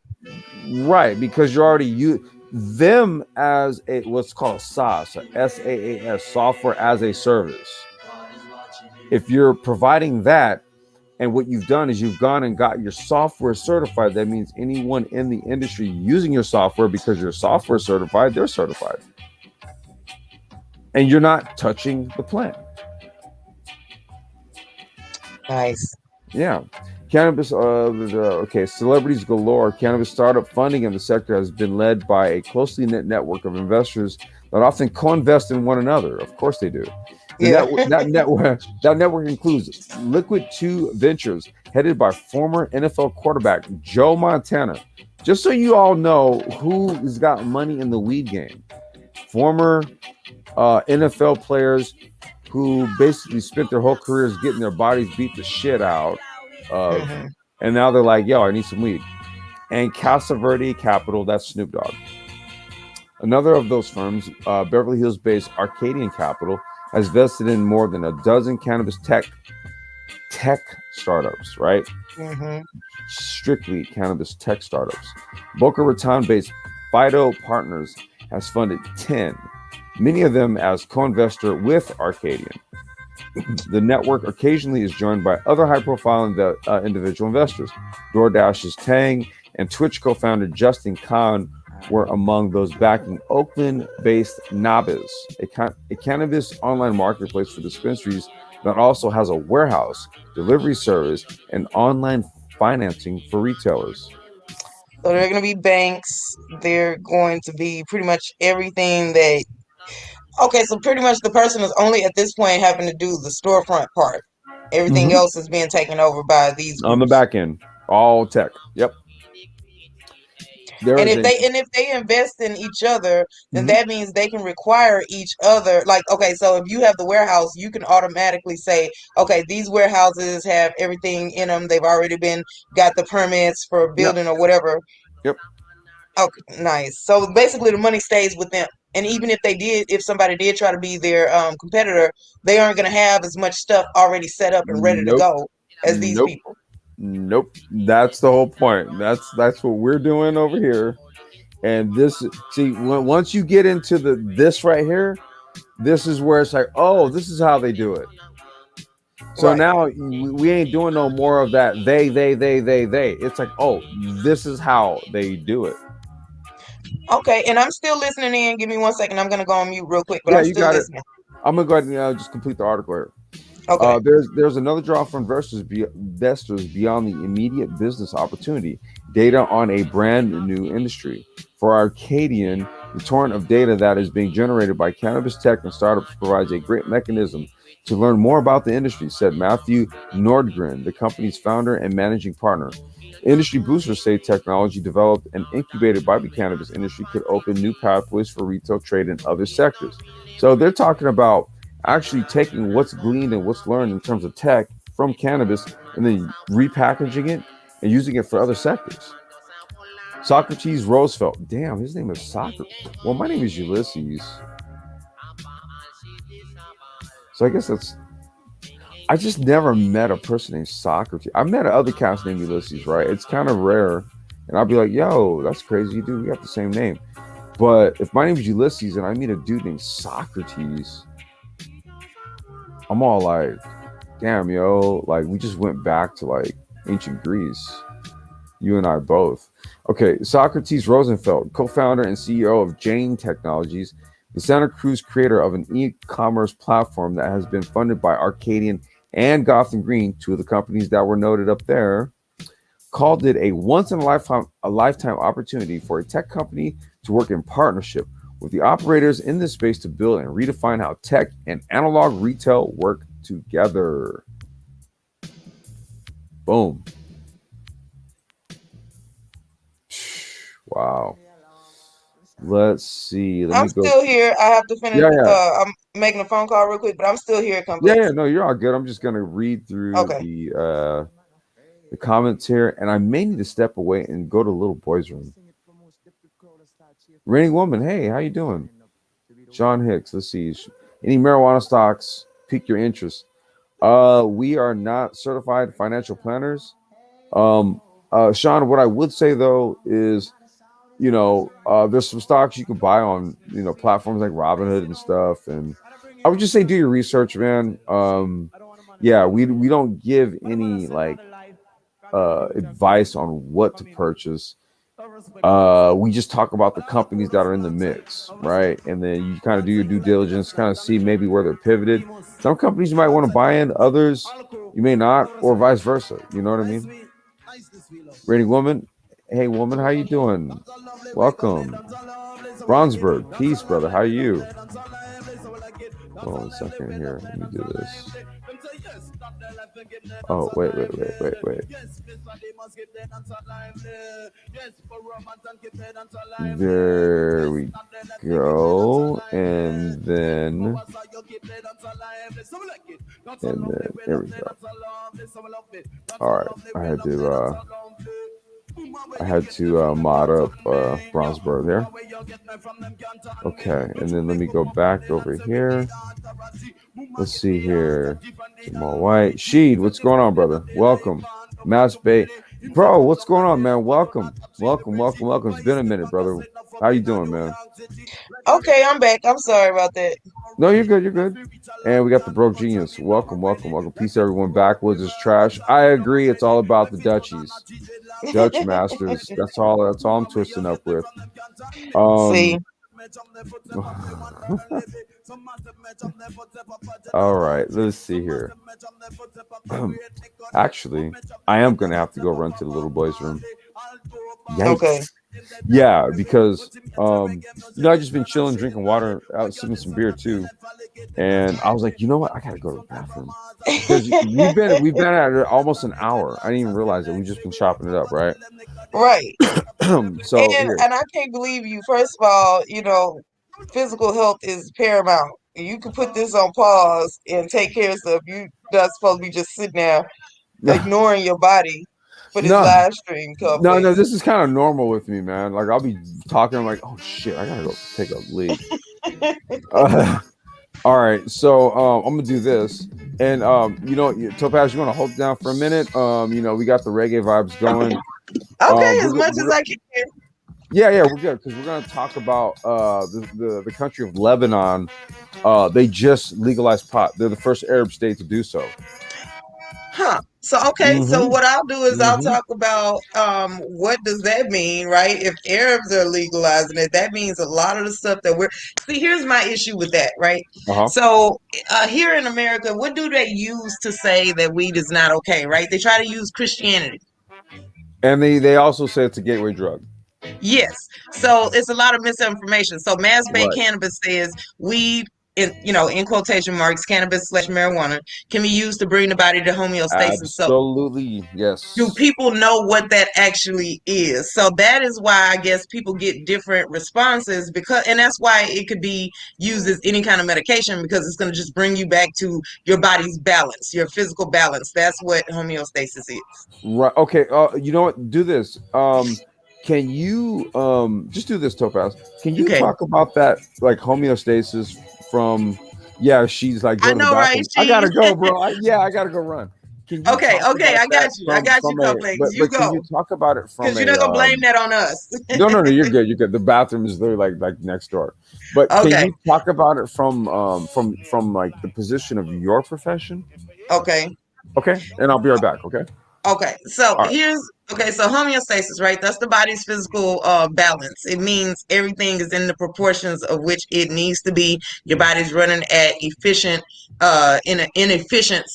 Right, because you're already them as a what's called a SaaS, SaaS, software as a service. If you're providing that, and what you've done is you've gone and got your software certified, that means anyone in the industry using your software, because you're software certified, they're certified. And you're not touching the plant. Nice. Yeah. Cannabis, celebrities galore. Cannabis startup funding in the sector has been led by a closely knit network of investors that often co-invest in one another. Of course they do. That network includes Liquid 2 Ventures, headed by former NFL quarterback Joe Montana. Just so you all know who has got money in the weed game. former NFL players who basically spent their whole careers getting their bodies beat the shit out of, and now they're like, yo, I need some weed. And Casa Verde Capital, that's Snoop Dogg. Another of those firms, Beverly Hills-based Arcadian Capital, has vested in more than a dozen cannabis tech startups, right? Strictly cannabis tech startups. Boca Raton-based Fido Partners has funded 10, many of them as co-investor with Arcadian. The network occasionally is joined by other high-profile individual investors. DoorDash's Tang and Twitch co-founder Justin Kahn were among those backing Oakland-based Cannabis, a cannabis online marketplace for dispensaries that also has a warehouse, delivery service, and online financing for retailers. So they're going to be banks. They're going to be pretty much everything that... Okay, so pretty much the person is only at this point having to do the storefront part. Everything else is being taken over by these groups. On the back end, all tech. Yep. And if they invest in each other, then that means they can require each other. Like, okay, so if you have the warehouse, you can automatically say, okay, these warehouses have everything in them. They've already got the permits for building or whatever. Yep. Okay, nice. So basically the money stays with them. And even if somebody did try to be their competitor, they aren't going to have as much stuff already set up and ready to go as these people. Nope. That's the whole point. That's what we're doing over here. And this, see, once you get into this right here, this is where it's like, oh, this is how they do it. So now we ain't doing no more of that. They. It's like, oh, this is how they do it. Okay, and I'm still listening in. Give me 1 second. I'm gonna go on mute real quick, but I'm still listening. I'm gonna go ahead and just complete the article here. Okay. There's another draw for investors beyond the immediate business opportunity. Data on a brand new industry. For Arcadian, the torrent of data that is being generated by cannabis tech and startups provides a great mechanism to learn more about the industry, said Matthew Nordgren, the company's founder and managing partner. Industry boosters say technology developed and incubated by the cannabis industry could open new pathways for retail trade in other sectors. So they're talking about actually taking what's gleaned and what's learned in terms of tech from cannabis and then repackaging it and using it for other sectors. Socrates Roosevelt. Damn, his name is Socrates. Well, my name is Ulysses. So I guess I just never met a person named Socrates. I met other cats named Ulysses, right? It's kind of rare. And I'll be like, yo, that's crazy, dude. We got the same name. But if my name is Ulysses and I meet a dude named Socrates, I'm all like, damn, yo, like we just went back to like ancient Greece. You and I both. Okay, Socrates Rosenfeld, co-founder and CEO of Jane Technologies, the Santa Cruz creator of an e-commerce platform that has been funded by Arcadian and Gotham Green, two of the companies that were noted up there, called it a once-in-a-lifetime opportunity for a tech company to work in partnership with the operators in this space to build and redefine how tech and analog retail work together. Boom. Wow. Let's see. I'm still here. I have to finish. I'm making a phone call real quick, but I'm still here. No, you're all good. I'm just gonna read through the comments here, and I may need to step away and go to little boy's room. Reigning woman, hey, how you doing? Sean Hicks. Let's see. Any marijuana stocks pique your interest? We are not certified financial planners. Sean, what I would say though is, there's some stocks you can buy on, platforms like Robinhood and stuff. And I would just say, do your research, man. We don't give any advice on what to purchase. We just talk about the companies that are in the mix, right? And then you kind of do your due diligence, kind of see maybe where they're pivoted. Some companies you might want to buy in, others you may not, or vice versa. You know what I mean? Rating woman, hey woman, how you doing? Welcome. Bronsberg, peace, brother. How are you? Hold on a second here. Let me do this. Oh, wait. There we go. And then there we go. All right. I had to mod up Bronzeberg there. Okay, and then let me go back over here. Let's see here. Jamal White. Sheed, what's going on, brother? Welcome. Mass Bay. Bro, what's going on, man? Welcome. It's been a minute, brother. How you doing, man? Okay, I'm back. I'm sorry about that. No, you're good. And we got the Broke Genius. Welcome. Peace, everyone. Backwoods is trash. I agree. It's all about the Dutchies. Dutch masters. That's all I'm twisting up with. See. All right, let's see here. Actually, I am gonna have to go run to the little boy's room. Yikes. Okay. Yeah, because I just been chilling, drinking water, out sipping some beer too, and I was like, you know what, I gotta go to the bathroom because we've been at it almost an hour. I didn't even realize it. We've just been chopping it up, right? Right. So and I can't believe you. First of all, physical health is paramount. You can put this on pause and take care of stuff. You're not supposed to be just sitting there ignoring your body for this live stream company. No, this is kind of normal with me, man. Like I'll be talking, I'm like, oh shit, I gotta go take a leak. All right, so I'm gonna do this, and Topaz, you want to hold it down for a minute? We got the reggae vibes going. Okay, as much as I can. Yeah, we're good because we're gonna talk about the country of Lebanon. They just legalized pot. They're the first Arab state to do so. Huh. So so what I'll do is I'll talk about what does that mean, right? If Arabs are legalizing it, that means a lot of the stuff that here's my issue with that, right? So here in America, what do they use to say that weed is not okay, right? They try to use Christianity. And they also say it's a gateway drug. Yes. So it's a lot of misinformation. So Mass Bay Cannabis says weed, in quotation marks, cannabis/marijuana can be used to bring the body to homeostasis. Absolutely, yes. Do people know what that actually is? So that is why I guess people get different responses and that's why it could be used as any kind of medication because it's going to just bring you back to your body's balance, your physical balance. That's what homeostasis is. Right. Okay. You know what? Do this. Can you just do this, Topaz? Can you talk about that, like homeostasis from? Yeah, she's like, go to the bathroom. Right, I gotta go, bro. I gotta go run. Can you okay, I got you. I got you, but you go. Can you talk about it from? Because you're not gonna blame that on us. No, you're good. You're good. The bathroom is literally like next door. But can you talk about it from like the position of your profession? Okay. Okay, and I'll be right back. Okay. Okay, so so homeostasis, right? That's the body's physical balance. It means everything is in the proportions of which it needs to be. Your body's running at efficient, in an inefficient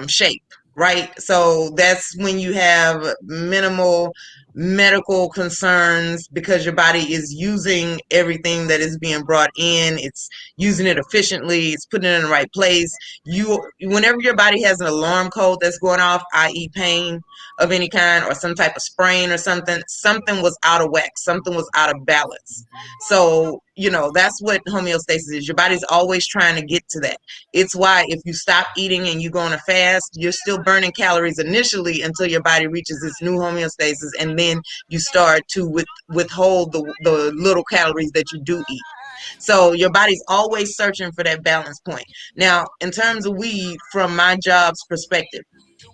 shape, right? So that's when you have minimal medical concerns because your body is using everything that is being brought in. It's using it efficiently. It's putting it in the right place. Whenever your body has an alarm code that's going off, i.e. pain of any kind or some type of sprain or something was out of whack. Something was out of balance. So, that's what homeostasis is. Your body's always trying to get to that. It's why if you stop eating and you go on a fast, you're still burning calories initially until your body reaches its new homeostasis, and then you start to withhold the little calories that you do eat. So your body's always searching for that balance point. Now, in terms of weed, from my job's perspective,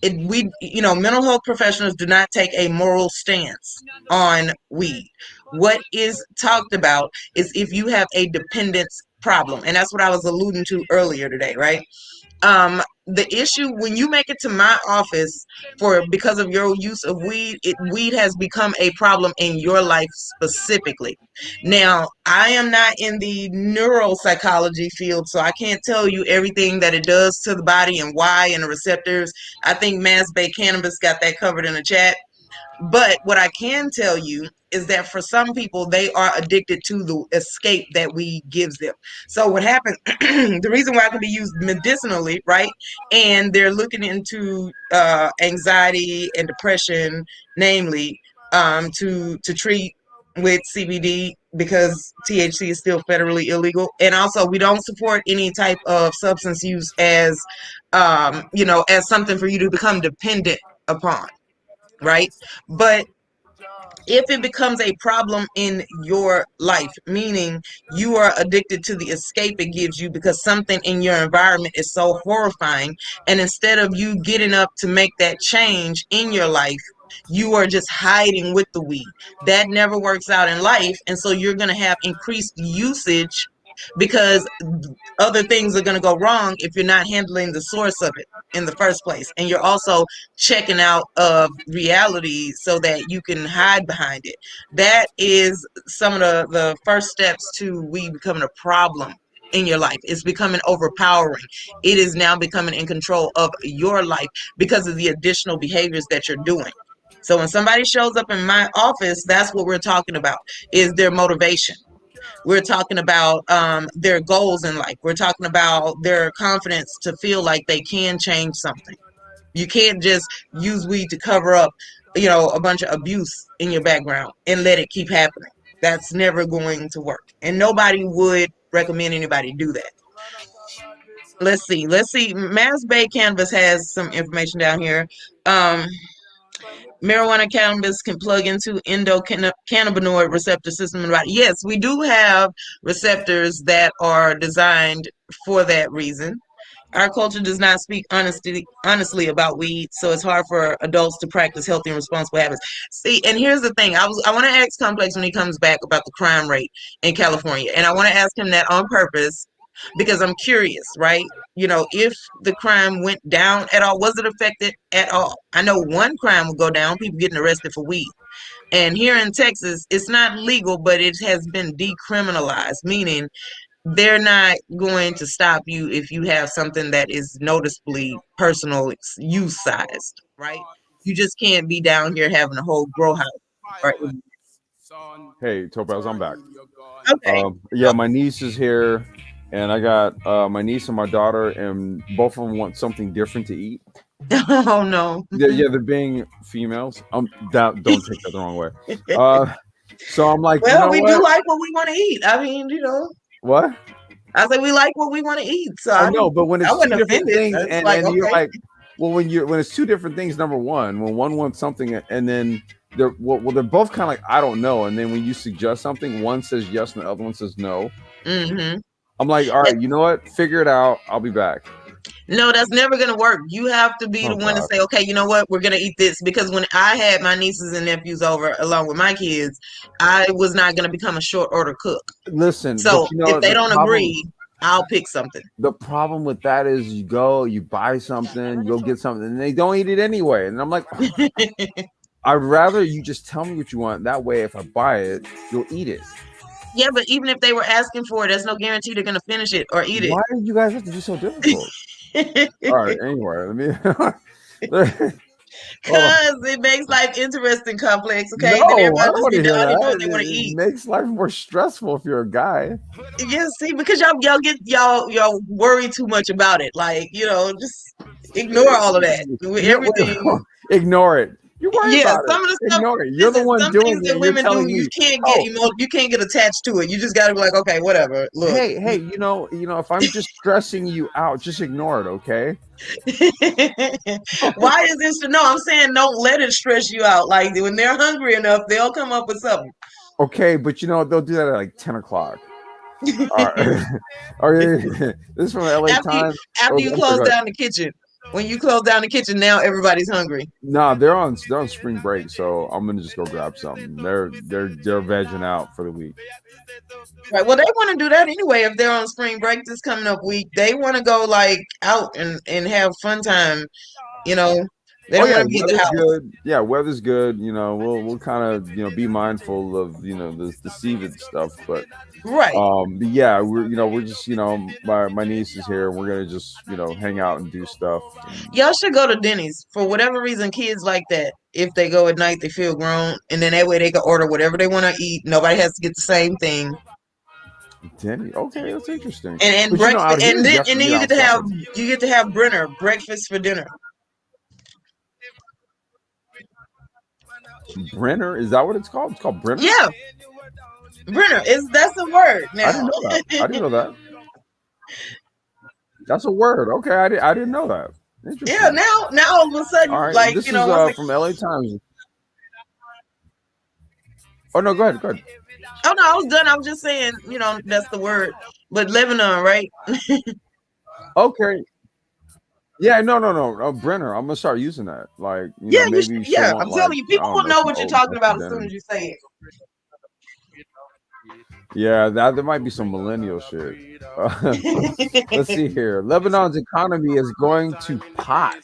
mental health professionals do not take a moral stance on weed. What is talked about is if you have a dependence problem, and that's what I was alluding to earlier today, right? The issue when you make it to my office because of your use of weed, weed has become a problem in your life specifically. Now, I am not in the neuropsychology field, so I can't tell you everything that it does to the body and why and the receptors. I think Mass Bay Cannabis got that covered in the chat. But what I can tell you is that for some people, they are addicted to the escape that weed gives them. So what happens, the reason why it can be used medicinally, right? And they're looking into anxiety and depression, namely, to treat with CBD because THC is still federally illegal. And also we don't support any type of substance use as, as something for you to become dependent upon, right? But if it becomes a problem in your life, meaning you are addicted to the escape it gives you because something in your environment is so horrifying, and instead of you getting up to make that change in your life, you are just hiding with the weed. That never works out in life, and so you're going to have increased usage because other things are going to go wrong if you're not handling the source of it in the first place, and you're also checking out of reality so that you can hide behind it. That is some of the first steps to we becoming a problem in your life. It's becoming overpowering. It is now becoming in control of your life because of the additional behaviors that you're doing. So when somebody shows up in my office, that's what we're talking about, is their motivation. We're talking about their goals in life. We're talking about their confidence to feel like they can change something. You can't just use weed to cover up, a bunch of abuse in your background and let it keep happening. That's never going to work. And nobody would recommend anybody do that. Let's see. Let's see. Mass Bay Cannabis has some information down here. Marijuana cannabis can plug into endocannabinoid receptor system in the body. Yes, we do have receptors that are designed for that reason. Our culture does not speak honestly about weed, so it's hard for adults to practice healthy and responsible habits. See, and here's the thing: I want to ask Complex when he comes back about the crime rate in California, and I want to ask him that on purpose because I'm curious, right? If the crime went down at all, was it affected at all? I know one crime would go down, people getting arrested for weed. And here in Texas, it's not legal, but it has been decriminalized, meaning they're not going to stop you if you have something that is noticeably personal use sized, right? You just can't be down here having a whole grow house. Or, Hey, Topaz, I'm back. okay. Yeah, my niece is here, and I got my niece and my daughter, and both of them want something different to eat. Oh no. Yeah, they're being females. Don't take that the wrong way. So I'm like, Well, we do what? like what we want to eat. I mean, What? I say we like what we want to eat. So I know, but when I it's two wasn't different offended. things, It's and like, you're okay. like, well, when it's two different things, number one, when one wants something, and then they're they're both kind of like, I don't know, and then when you suggest something, one says yes and the other one says no. Mm-hmm. I'm like, all right, you know what? Figure it out. I'll be back. No, that's never going to work. You have to be the one to say, okay, you know what? We're going to eat this. Because when I had my nieces and nephews over along with my kids, I was not going to become a short order cook. Listen, So but if they don't agree, I'll pick something. The problem with that is you go, you buy something, you go get something, and they don't eat it anyway. And I'm like, I'd rather you just tell me what you want. That way, if I buy it, you'll eat it. Yeah, but even if they were asking for it, there's no guarantee they're going to finish it or eat it. Why do you guys have to be so difficult? All right, anyway, let me. Because it makes life interesting, Complex. Okay, No, then I everybody don't just want to get hear down and do what that. they want to It eat. makes life more stressful if you're a guy. Yeah, see, because y'all worry too much about it. Like, just ignore all of that. Everything. Ignore it. You worry Yeah, about it. some of the stuff. Ignore it. You're the Listen, one some doing things it. that And you're women do, telling me, you can't get attached to it. You just gotta be like, okay, whatever. Look. Hey, if I'm just stressing you out, just ignore it, okay? Why is this? No, I'm saying don't let it stress you out. Like when they're hungry enough, they'll come up with something. Okay, but they'll do that at like 10 o'clock. All right. This is from LA Times. After you close down the kitchen. When you close down the kitchen, now everybody's hungry. Nah, they're on spring break, so I'm gonna just go grab something. They're vegging out for the week. Right. Well, they want to do that anyway. If they're on spring break this coming up week, they want to go like out and have fun time. They don't want to be at the house. Good. Yeah, weather's good. We'll kind of be mindful of the deceived stuff, but right. Yeah, we're just my niece is here. We're gonna just hang out and do stuff. Y'all should go to Denny's for whatever reason. Kids like that. if they go at night, they feel grown, and then that way they can order whatever they want to eat. Nobody has to get the same thing. Denny. Okay, that's interesting. And But you know, out breakfast, here and you then have to get you outside. get to have Brenner breakfast for dinner. Brenner, is that what it's called? It's called Brenner. Yeah, Brenner that's a word now. I didn't know that. I didn't know that. That's a word. Okay, I didn't know that. Interesting. Yeah, now all of a sudden, All right, like this you is know, from LA Times. Oh no, go ahead. oh no, I was done. I was just saying, you know, that's the word. But Lebanon, right? Okay. Yeah, no, Brenner. I'm gonna start using that. Like, you Yeah, know, maybe she'll yeah. want I'm like, telling you, I people don't will know, know some what you're oat talking milk about for as soon dinner. as you say it. Yeah, that there might be some millennial shit. Let's see here. Lebanon's economy is going to pot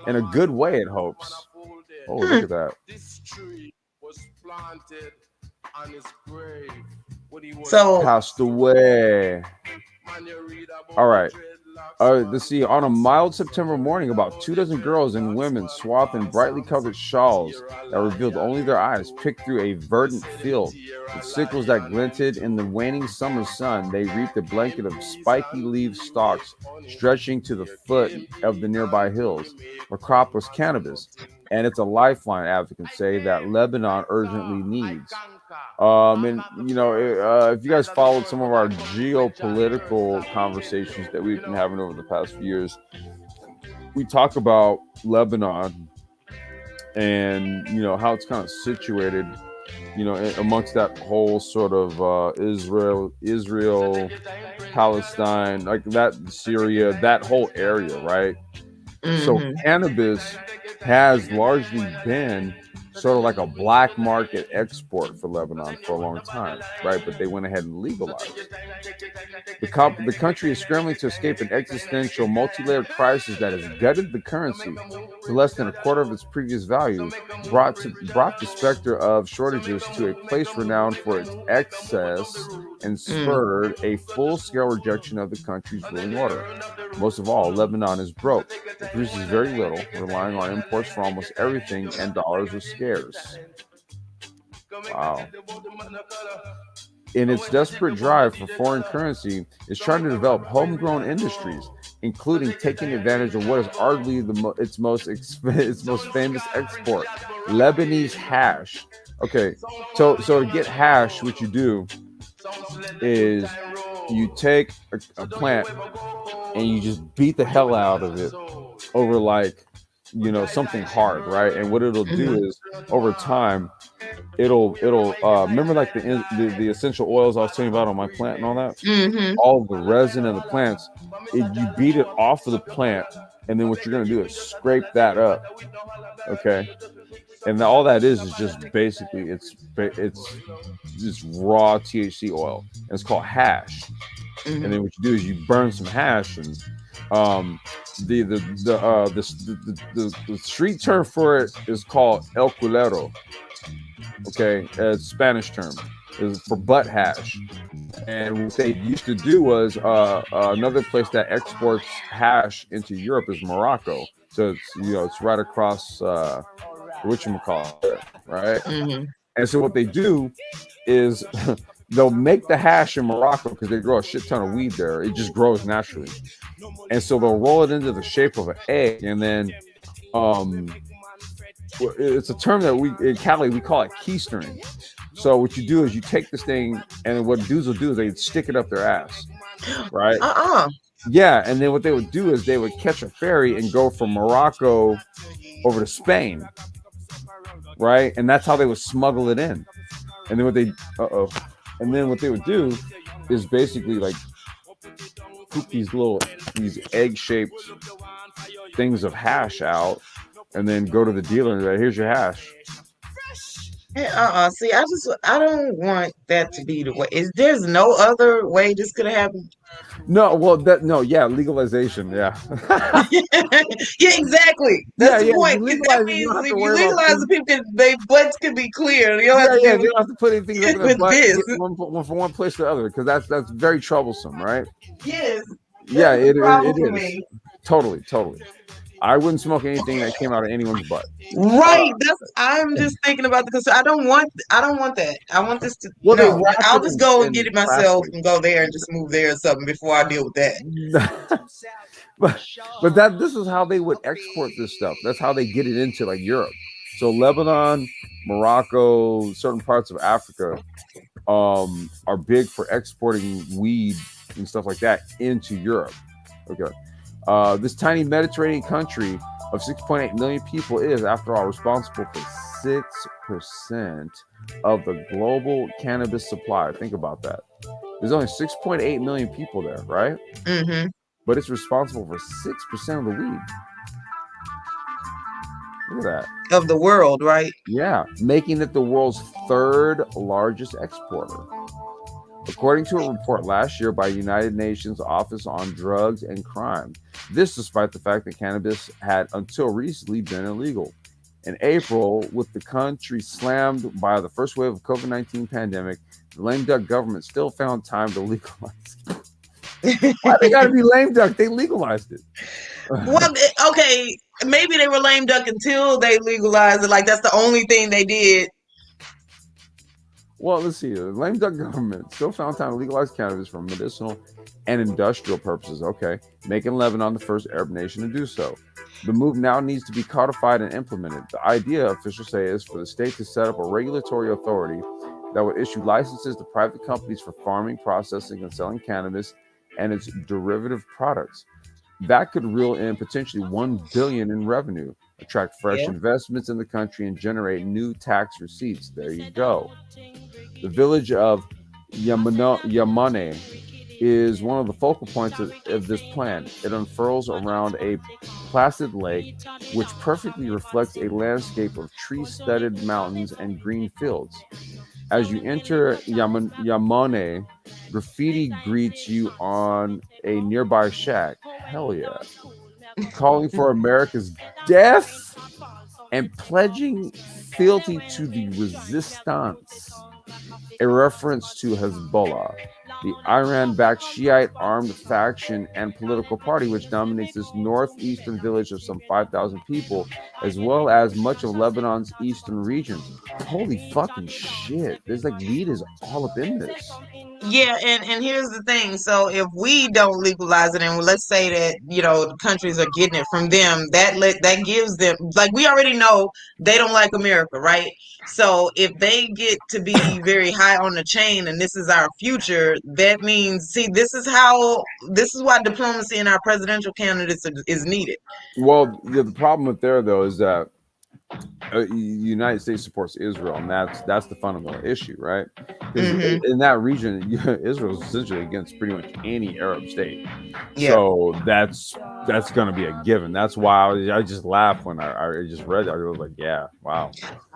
in a good way, it hopes. Oh, look at that. This tree was planted on his grave when he was So Passed away. Man, you read about All right. the dreadlocks. Let's see. On a mild September morning, about 24 girls and women swathed in brightly colored shawls that revealed only their eyes picked through a verdant field. With sickles that glinted in the waning summer sun, they reaped a blanket of spiky leaf stalks stretching to the foot of the nearby hills. The crop was cannabis, and it's a lifeline, advocates say, that Lebanon urgently needs. And you know, if you guys followed some of our geopolitical conversations that we've been having over the past few years, we talk about Lebanon and, you know, how it's kind of situated, you know, amongst that whole sort of Israel, Palestine, like that, Syria, that whole area, right? So cannabis has largely been sort of like a black market export for Lebanon for a long time, right? But they went ahead and legalized. The country is scrambling to escape an existential, multi-layered crisis that has gutted the currency to less than a quarter of its previous value, brought the specter of shortages to a place renowned for its excess, and spurred a full-scale rejection of the country's ruling order. Most of all, Lebanon is broke. It produces very little, relying on imports for almost everything, and dollars are scarce. Wow. In its desperate drive for foreign currency, it's trying to develop homegrown industries, including taking advantage of what is arguably its most famous export, Lebanese hash. Okay, so to get hash, what you do is you take a plant and you just beat the hell out of it over, like, you know, something hard, right? And what it'll do is, over time, it'll remember, like the essential oils I was telling you about on my plant and all that, all the resin of the plants, you beat it off of the plant, and then what you're going to do is scrape that up, okay? And all that is just basically it's just raw THC oil, and it's called hash. And then what you do is you burn some hash, and the street term for it is called el culero. Okay, it's Spanish term is for butt hash. And what they used to do was another place that exports hash into Europe is Morocco. So it's, you know, it's right across whatchamacallit, right? And so what they do is they'll make the hash in Morocco because they grow a shit ton of weed there. It just grows naturally. And so they'll roll it into the shape of an egg, and then it's a term that we in Cali we call it keystering. So what you do is you take this thing, and what dudes will do is they stick it up their ass, right? Yeah, and then what they would do is they would catch a ferry and go from Morocco over to Spain, right? And that's how they would smuggle it in. And then what they would do is basically like poop these egg-shaped things of hash out, and then go to the dealer and say, "Here's your hash." See, I don't want that to be the way. There's no other way this could have happened? No, well, legalization, yeah. Yeah, exactly. That's the point. That means you don't have to if you worry about legalize, the people their butts can be clear. You don't have to you deal don't have to put anything up in their with butt this. from one place to the other, because that's very troublesome, right? Yes. Yeah, That's a problem it for is. me. Totally. I wouldn't smoke anything that came out of anyone's butt. Right. I'm just thinking about because I don't want that. I want this to Well, they no. wrap I'll it just go and get in it myself plastic. and go there and just move there or something before I deal with that. but that this is how they would export this stuff. That's how they get it into like Europe. So Lebanon, Morocco, certain parts of Africa are big for exporting weed and stuff like that into Europe. Okay. This tiny Mediterranean country of 6.8 million people is, after all, responsible for 6% of the global cannabis supply. Think about that. There's only 6.8 million people there, right? Mm-hmm. But it's responsible for 6% of the weed. Look at that. Of the world, right? Yeah, making it the world's third largest exporter. According to a report last year by United Nations Office on Drugs and Crime, this despite the fact that cannabis had until recently been illegal. In April, with the country slammed by the first wave of COVID-19 pandemic, the lame duck government still found time to legalize it. Why they got to be lame duck? They legalized it. Well, okay, maybe they were lame duck until they legalized it. Like that's the only thing they did. Well, let's see. The lame duck government still found time to legalize cannabis for medicinal and industrial purposes. Okay, making Lebanon the first Arab nation to do so. The move now needs to be codified and implemented. The idea, officials say, is for the state to set up a regulatory authority that would issue licenses to private companies for farming, processing, and selling cannabis and its derivative products. That could reel in potentially $1 billion in revenue, attract fresh investments in the country, and generate new tax receipts. There you go. The village of Yamane is one of the focal points of this plan. It unfurls around a placid lake, which perfectly reflects a landscape of tree-studded mountains and green fields. As you enter Yamane, graffiti greets you on a nearby shack. Hell yeah. Calling for America's death and pledging fealty to the resistance. A reference to Hezbollah, the Iran-backed Shiite armed faction and political party which dominates this northeastern village of some 5,000 people, as well as much of Lebanon's eastern region. Holy fucking shit. There's like weed is all up in this. Yeah, and here's the thing. So if we don't legalize it, and let's say that the countries are getting it from them, that gives them, like, we already know they don't like America, right? So if they get to be very high on the chain, and this is our future, that means, see, this is why diplomacy in our presidential candidates is needed. Well, the problem with there though is that United States supports Israel, and that's the fundamental issue, right? Because in that region, Israel is essentially against pretty much any Arab state. Yeah. So that's going to be a given. That's why I just laughed when I just read it. I was like, yeah, wow.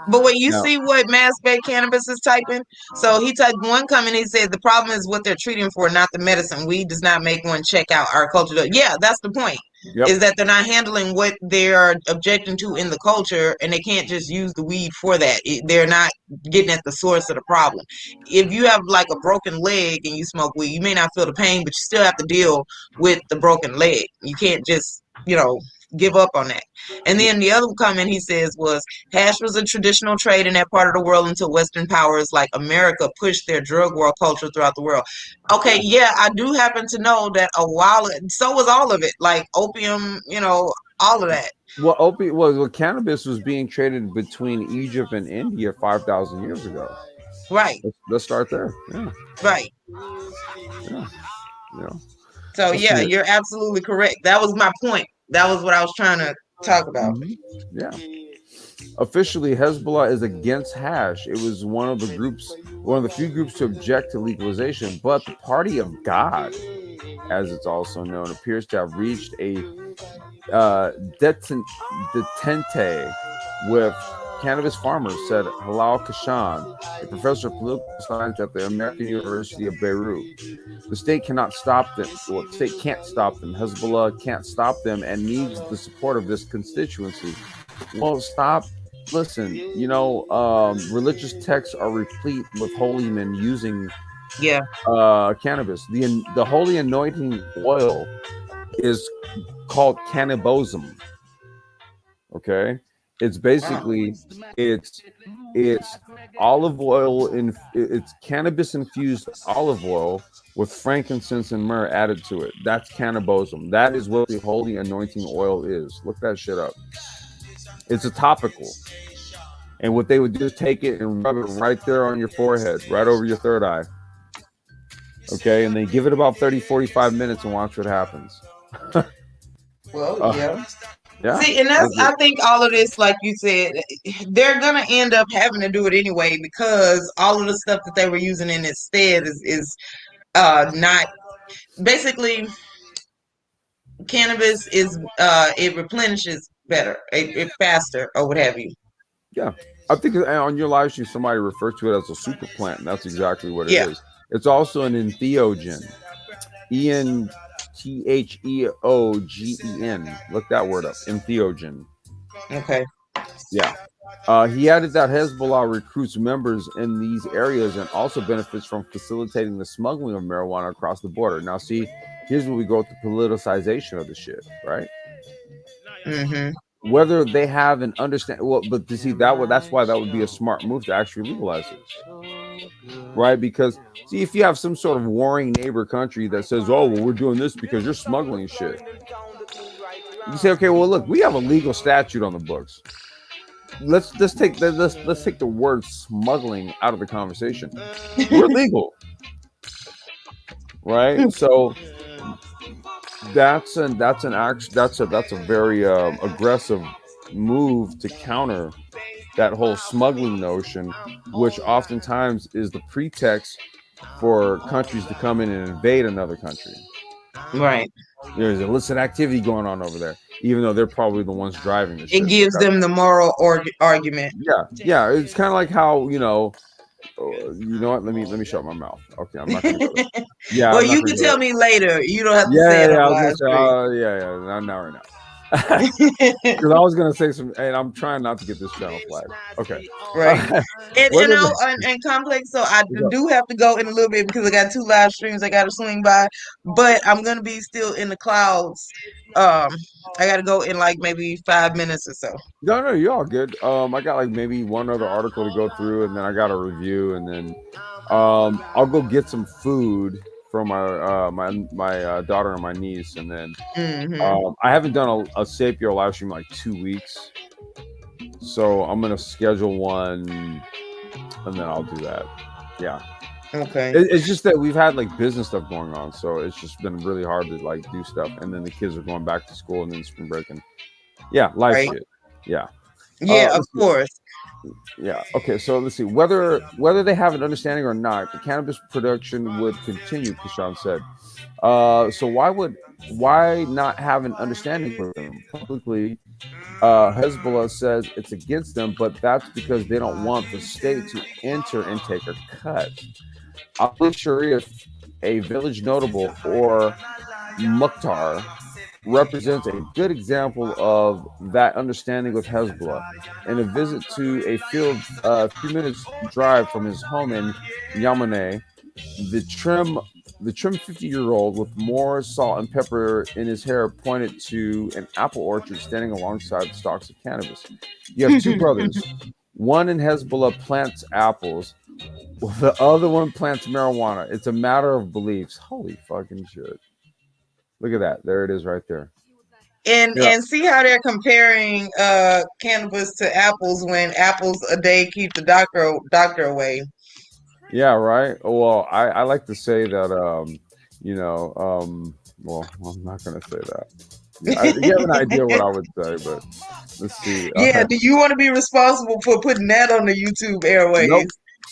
But when you see what Mass Bay Cannabis is typing, so he typed one comment. He said the problem is what they're treating for, not the medicine. Weed does not make one check out. Our culture does. Yeah, that's the point. Yep. Is that they're not handling what they're objecting to in the culture, and they can't just use the weed for that. They're not getting at the source of the problem. If you have like a broken leg and you smoke weed, you may not feel the pain, but you still have to deal with the broken leg. You can't just, give up on that. And then the other comment he says was, hash was a traditional trade in that part of the world until Western powers like America pushed their drug war culture throughout the world. Okay, yeah, I do happen to know that so was all of it, like opium, all of that. Well, cannabis was being traded between Egypt and India 5,000 years ago. Right. Let's start there. Yeah. Right. Yeah. So yeah, you're absolutely correct. That was my point. That was what I was trying to talk about. Mm-hmm. Yeah. Officially, Hezbollah is against hash. It was one of the few groups to object to legalization, but the Party of God, as it's also known, appears to have reached a detente with cannabis farmers, said Halal Kashan, a professor of political science at the American University of Beirut. The state cannot stop them. Well, the state can't stop them. Hezbollah can't stop them and needs the support of this constituency. Well, stop. Listen, religious texts are replete with holy men using cannabis. The holy anointing oil is called cannabism. Okay, it's basically it's olive oil in it's cannabis infused olive oil with frankincense and myrrh added to it. That's cannabosum. That is what the holy anointing oil is. Look that shit up. It's a topical. And what they would do is take it and rub it right there on your forehead, right over your third eye. Okay, and then give it about 30, 45 minutes and watch what happens. Well, yeah. Yeah. See, and that's, I think all of this, like you said, they're going to end up having to do it anyway because all of the stuff that they were using in its stead is not, basically, cannabis is, it replenishes better, it faster, or what have you. Yeah. I think on your live stream, somebody refers to it as a super plant, and that's exactly what it is. It's also an entheogen. Entheogen. Look that word up. Entheogen. Okay. Yeah. He added that Hezbollah recruits members in these areas and also benefits from facilitating the smuggling of marijuana across the border. Now, see, here's where we go with the politicization of the shit, right? Mm-hmm. Whether they have an understanding, well, but to see that's why that would be a smart move to actually legalize it, right? Because see, if you have some sort of warring neighbor country that says, "Oh, well, we're doing this because you're smuggling shit," you say, "Okay, well, look, we have a legal statute on the books. Let's take the word smuggling out of the conversation. We're legal, right?" So that's a very aggressive move to counter that whole smuggling notion, which oftentimes is the pretext for countries to come in and invade another country. Right. There's illicit activity going on over there, even though they're probably the ones driving the shit. It gives them the moral argument. Yeah. It's kind of like how you know what? Let me shut my mouth. Okay, I'm not gonna go there. Yeah. Well, you can tell me later. You don't have to say it on live stream. Not right now. Because I was gonna say some, and I'm trying not to get this channel flagged. Okay, right. And complex. So I do have to go in a little bit because I got 2 live streams I got to swing by, but I'm gonna be still in the clouds. I got to go in like maybe 5 minutes or so. No, you're all good. I got like maybe one other article to go through, and then I got a review, and then I'll go get some food from my daughter and my niece, and then I haven't done a Sapio live stream in like 2 weeks, so I'm gonna schedule one, and then I'll do that. Yeah. Okay. It's just that we've had like business stuff going on, so it's just been really hard to like do stuff, and then the kids are going back to school, and then spring break, and life shit. Yeah. Yeah, of course. Yeah. Okay. So let's see whether they have an understanding or not. The cannabis production would continue, Kishan said. So why not have an understanding with them publicly? Hezbollah says it's against them, but that's because they don't want the state to enter and take a cut. Ali Sharif, a village notable, or Mukhtar, represents a good example of that understanding with Hezbollah. In a visit to a field a few minutes drive from his home in Yamane, the trim 50-year-old with more salt and pepper in his hair pointed to an apple orchard standing alongside the stalks of cannabis. You have 2 brothers. One in Hezbollah plants apples, the other one plants marijuana. It's a matter of beliefs. Holy fucking shit. Look at that. There it is right there. And see how they're comparing cannabis to apples when apples a day keep the doctor away. Yeah, right. Well, I like to say that well, I'm not gonna say that. You have an idea what I would say, but let's see. Yeah, do you want to be responsible for putting that on the YouTube airways?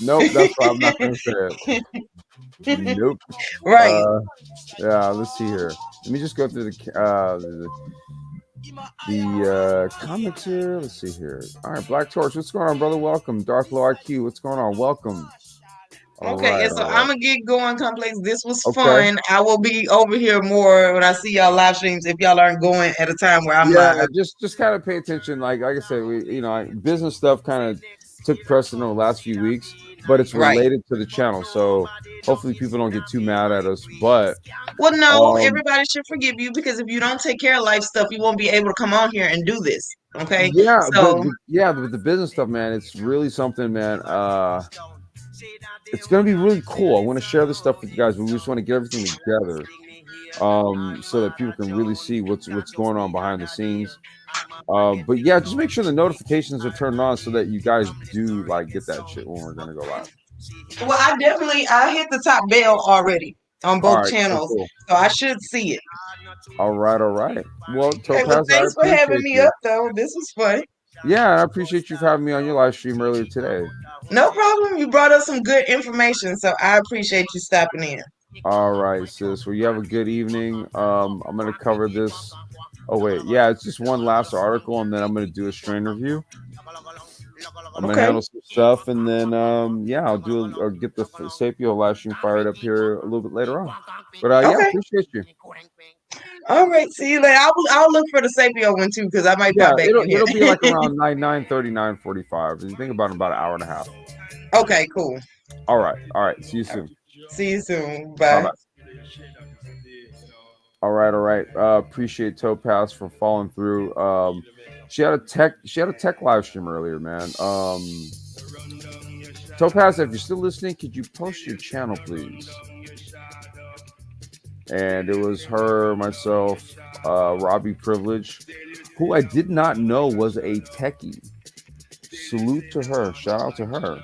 Nope, that's why I'm not gonna say it. Nope. Right. Yeah, let's see here. Let me just go through the comments here. Let's see here. All right, Black Torch, what's going on, brother? Welcome. Darth Low IQ, what's going on? Welcome. Okay, and so I'm gonna get going, complex. This was fun. I will be over here more when I see y'all live streams if y'all aren't going at a time where I'm live. Just kind of pay attention. Like I said, we business stuff kind of took precedent over the last few weeks. but it's Right. related to the channel. So hopefully people don't get too mad at us. But Well, no, everybody should forgive you because if you don't take care of life stuff, you won't be able to come on here and do this. Okay. yeah, So, but the business stuff, man, it's really something, man. It's gonna be really cool. I want to share this stuff with you guys. We just want to get everything together, so that people can really see what's going on behind the scenes. But yeah, just make sure the notifications are turned on so that you guys do like get that shit when we're gonna go live. well, I hit the top bell already on All both right, channels, cool. so I should see it. All right. Well, Okay, well, Topaz, I thanks for having appreciate me you. up, though. This was fun. Yeah, I appreciate you for having me on your live stream earlier today. No problem. You brought us some good information, so I appreciate you stopping in. All right, sis. Well, you have a good evening. I'm gonna cover this. Oh wait, yeah, it's just one last article, and then I'm gonna do a strain review. I'm gonna Okay. handle some stuff, and then yeah, I'll get the Sapio live stream fired up here a little bit later on. But yeah, Okay. appreciate you. All right. See you later. I'll look for the Sapio one too, because I might Yeah, pop back in here. it'll be like around 9:30, 9:45. You think about an hour and a half. Okay, cool. All right. See you soon. See you soon. Bye Bye. bye. All right. Appreciate Topaz for following through. She had a tech live stream earlier, man. Topaz, if you're still listening, could you post your channel, please? And it was her, myself, Robbie Privilege, who I did not know was a techie. Salute to her. Shout out to her.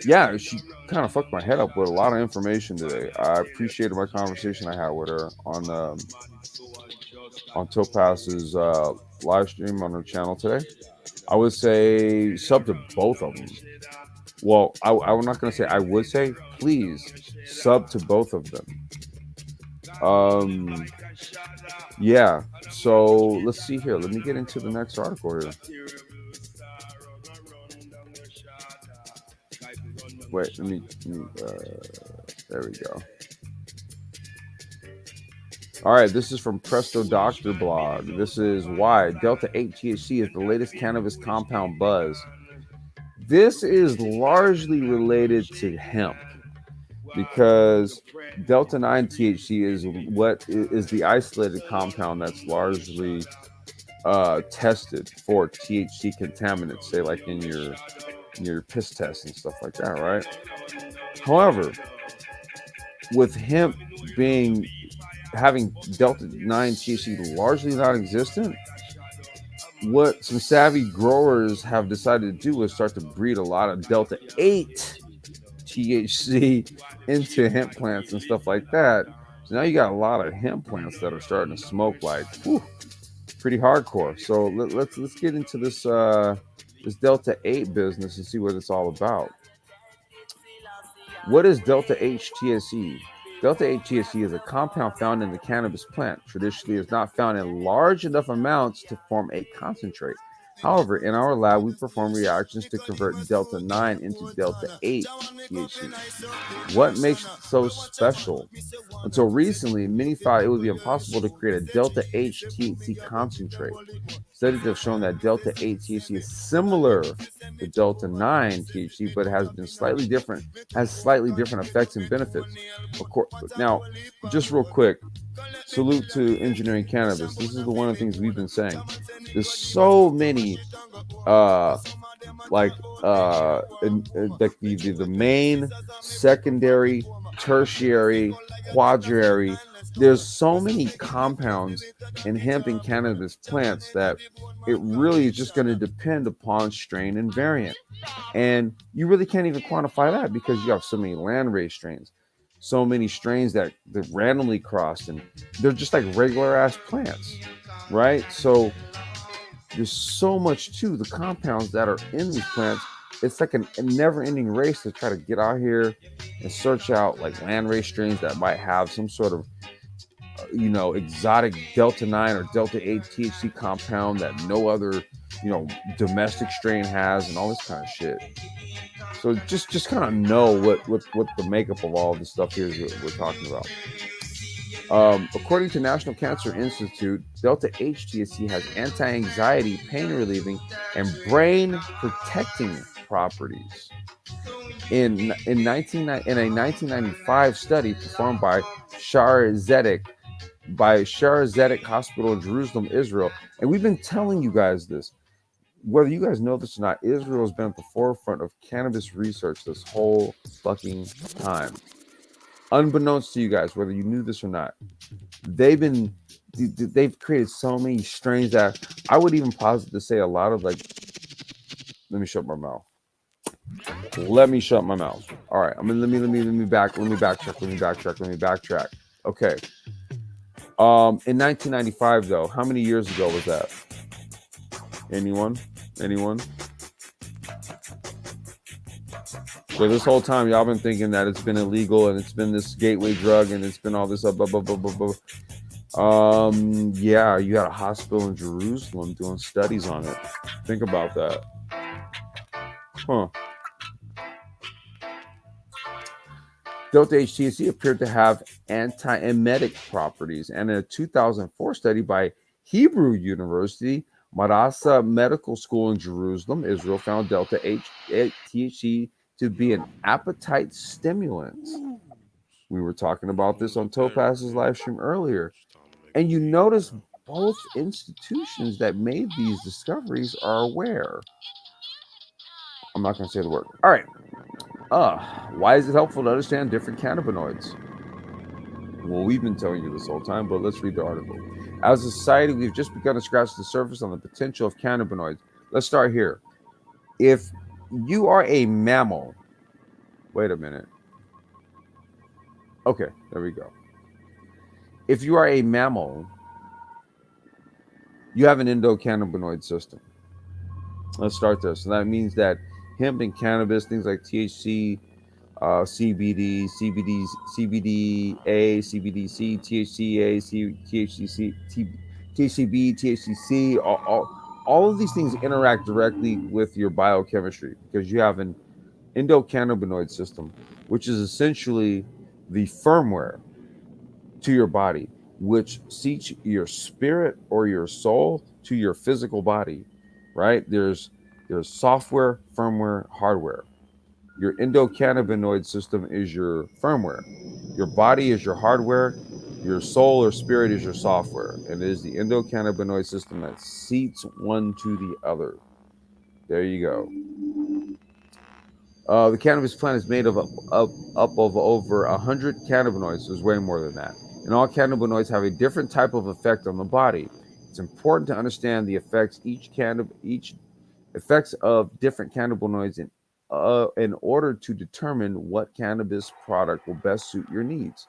Yeah, she kind of fucked my head up with a lot of information today. I appreciated my conversation I had with her on Topaz's live stream on her channel today. I would say sub to both of them. Well, I'm not going to say I would say, please sub to both of them. Yeah, so let's see here. Let me get into the next article here. Wait, let me there we go. All right, this is from Presto Doctor blog. This is why Delta 8 THC is the latest cannabis compound buzz. This is largely related to hemp because Delta 9 THC is what is the isolated compound that's largely tested for THC contaminants, say like in your piss test and stuff like that, right? However, with hemp having Delta 9 THC largely non-existent, what some savvy growers have decided to do is start to breed a lot of Delta 8 THC into hemp plants and stuff like that. So now you got a lot of hemp plants that are starting to smoke like pretty hardcore. So let's get into this this Delta 8 business and see what it's all about. What is Delta 8 THC? Delta 8 THC is a compound found in the cannabis plant. Traditionally, it's not found in large enough amounts to form a concentrate. However, in our lab, we perform reactions to convert Delta 9 into Delta 8 THC. What makes it so special? Until recently, many thought it would be impossible to create a Delta 8 THC concentrate. Studies have shown that Delta 8 THC is similar to Delta 9 THC, but has slightly different effects and benefits. Of course, now, just real quick, salute to engineering cannabis. This is one of the things we've been saying. There's so many the main, secondary, tertiary, quaternary. There's so many compounds in hemp and cannabis plants that it really is just going to depend upon strain and variant. And you really can't even quantify that because you have so many land-raised strains, so many strains that randomly crossed, and they're just like regular ass plants, right? So there's so much to the compounds that are in these plants. It's like a never-ending race to try to get out here and search out like land-raised strains that might have some sort of exotic Delta 9 or Delta 8 THC compound that no other domestic strain has, and all this kind of shit. So just kind of know what the makeup of all this stuff is that we're talking about. According to National Cancer Institute, Delta 8 THC has anti-anxiety, pain relieving, and brain protecting properties. In a 1995 study performed by Shar Zedek Hospital in Jerusalem, Israel, and we've been telling you guys this, whether you guys know this or not, Israel has been at the forefront of cannabis research this whole fucking time. Unbeknownst to you guys, whether you knew this or not, they've created so many strains that I would even posit to say a lot of like, let me shut my mouth. Let me shut my mouth. All right. Let me backtrack. Okay. In 1995, though, how many years ago was that? Anyone? So this whole time, y'all been thinking that it's been illegal and it's been this gateway drug and it's been all this blah, blah, blah, blah, blah. Yeah, you had a hospital in Jerusalem doing studies on it. Think about that. Huh. Delta HTC appeared to have anti-emetic properties, and in a 2004 study by Hebrew University, Madrasa Medical School in Jerusalem, Israel, found Delta THC to be an appetite stimulant. We were talking about this on Topaz's live stream earlier, and you notice both institutions that made these discoveries are aware. I'm not going to say the word. All right. Why is it helpful to understand different cannabinoids? Well, we've been telling you this whole time, but let's read the article. As a society, we've just begun to scratch the surface on the potential of cannabinoids. Let's start here. If you are a mammal, wait a minute. Okay, there we go. If you are a mammal, you have an endocannabinoid system. Let's start there. So that means that hemp and cannabis, things like THC, CBD, CBDA, CBDC, THCA, THCC, THCB, THCC, all of these things interact directly with your biochemistry because you have an endocannabinoid system, which is essentially the firmware to your body, which seats your spirit or your soul to your physical body, right? There's software, firmware, hardware. Your endocannabinoid system is your firmware. Your body is your hardware. Your soul or spirit is your software. And it is the endocannabinoid system that seats one to the other. There you go. The cannabis plant is made up of over 100 cannabinoids. There's way more than that. And all cannabinoids have a different type of effect on the body. It's important to understand the effects effects of different cannabinoids in order to determine what cannabis product will best suit your needs.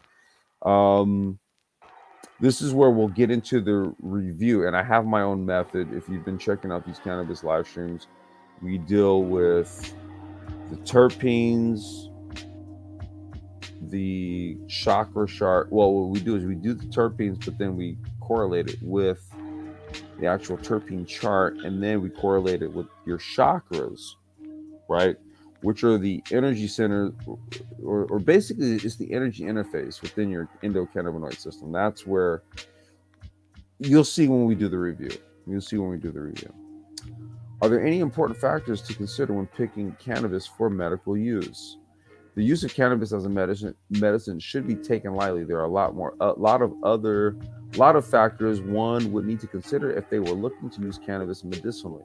This is where we'll get into the review, and I have my own method. If you've been checking out these cannabis live streams, we deal with the terpenes, the chakra chart. Well, what we do is we do the terpenes, but then we correlate it with the actual terpene chart, and then we correlate it with your chakras, right? Which are the energy centers, or basically it's the energy interface within your endocannabinoid system. That's where you'll see when we do the review. Are there any important factors to consider when picking cannabis for medical use? The use of cannabis as a medicine should be taken lightly. There are a lot of factors one would need to consider if they were looking to use cannabis medicinally.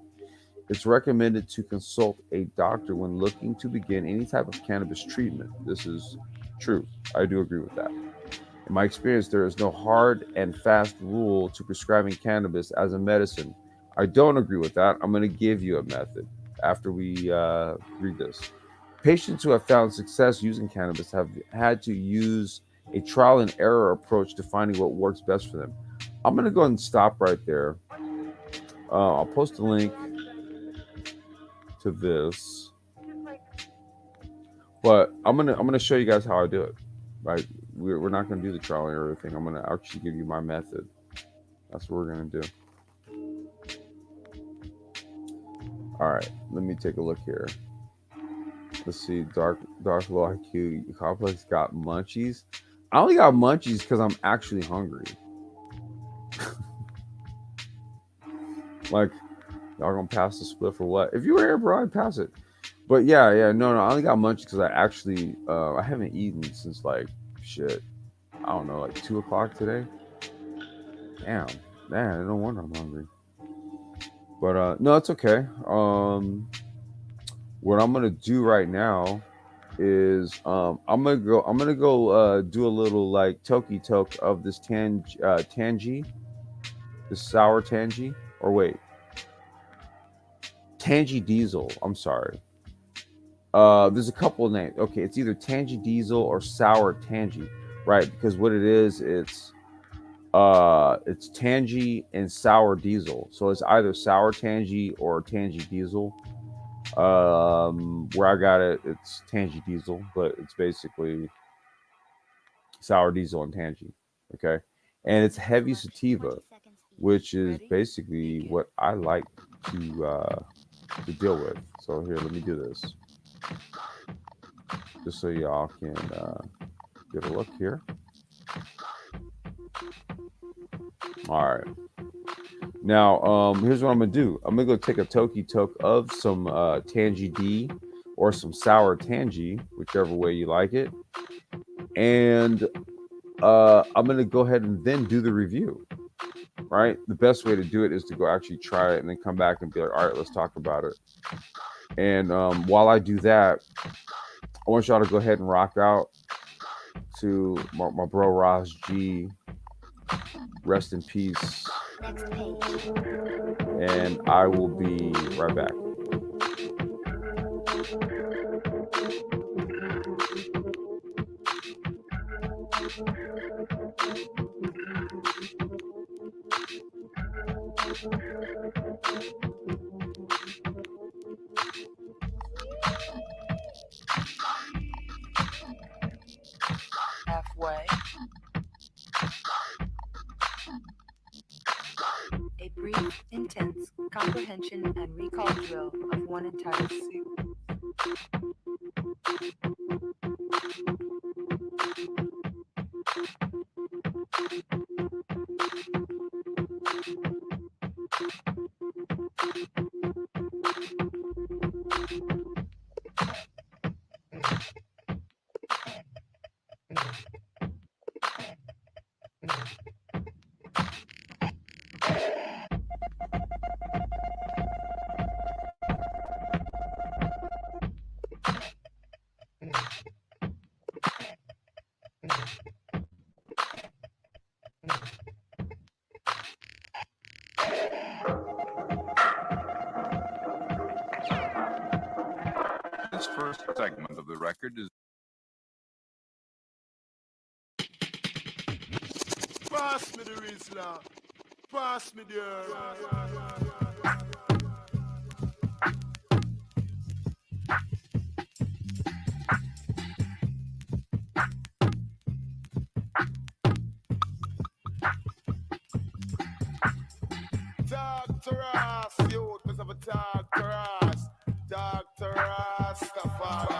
It's recommended to consult a doctor when looking to begin any type of cannabis treatment. This is true. I do agree with that. In my experience, there is no hard and fast rule to prescribing cannabis as a medicine. I don't agree with that. I'm going to give you a method after we read this. Patients who have found success using cannabis have had to use a trial and error approach to finding what works best for them. I'm going to go and stop right there. I'll post a link to this, but I'm gonna show you guys how I do it. Right, we're not gonna do the trial and error thing. I'm gonna actually give you my method. That's what we're gonna do. All right, let me take a look here. Let's see, Dark Low IQ Complex got munchies. I only got munchies because I'm actually hungry. Like, y'all gonna pass the split for what? If you were here, bro, I'd pass it. But yeah, no, I only got munchies because I actually I haven't eaten since like shit. I don't know, like 2 o'clock today. Damn, man, no wonder I'm hungry. But no, it's okay. What I'm gonna do right now is I'm gonna go do a little like toki toke of this Tangie, this sour Tangie, or wait, Tangie Diesel. I'm sorry. There's a couple of names. Okay, it's either Tangie Diesel or Sour Tangie, right? Because what it is, it's Tangie and Sour Diesel. So it's either Sour Tangie or Tangie Diesel. Where I got it, it's Tangie Diesel, but it's basically Sour Diesel and Tangie. Okay, and it's heavy sativa, which is basically what I like to deal with. So here, let me do this, just so y'all can get a look here. All right. Now, here's what I'm gonna do. I'm gonna go take a toki toke of some Tangie D or some sour Tangie, whichever way you like it, and I'm gonna go ahead and then do the review. Right? The best way to do it is to go actually try it and then come back and be like, all right, let's talk about it. And while I do that, I want y'all to go ahead and rock out to my bro Ross G. Rest in peace. And I will be right back. Halfway. A brief, intense comprehension and recall drill of one entire suit. This first segment of the record is Pass me the Rizla. Pass me the. Dr. Ross, yo, because of a Dr. Ross. Dr. Rastafari.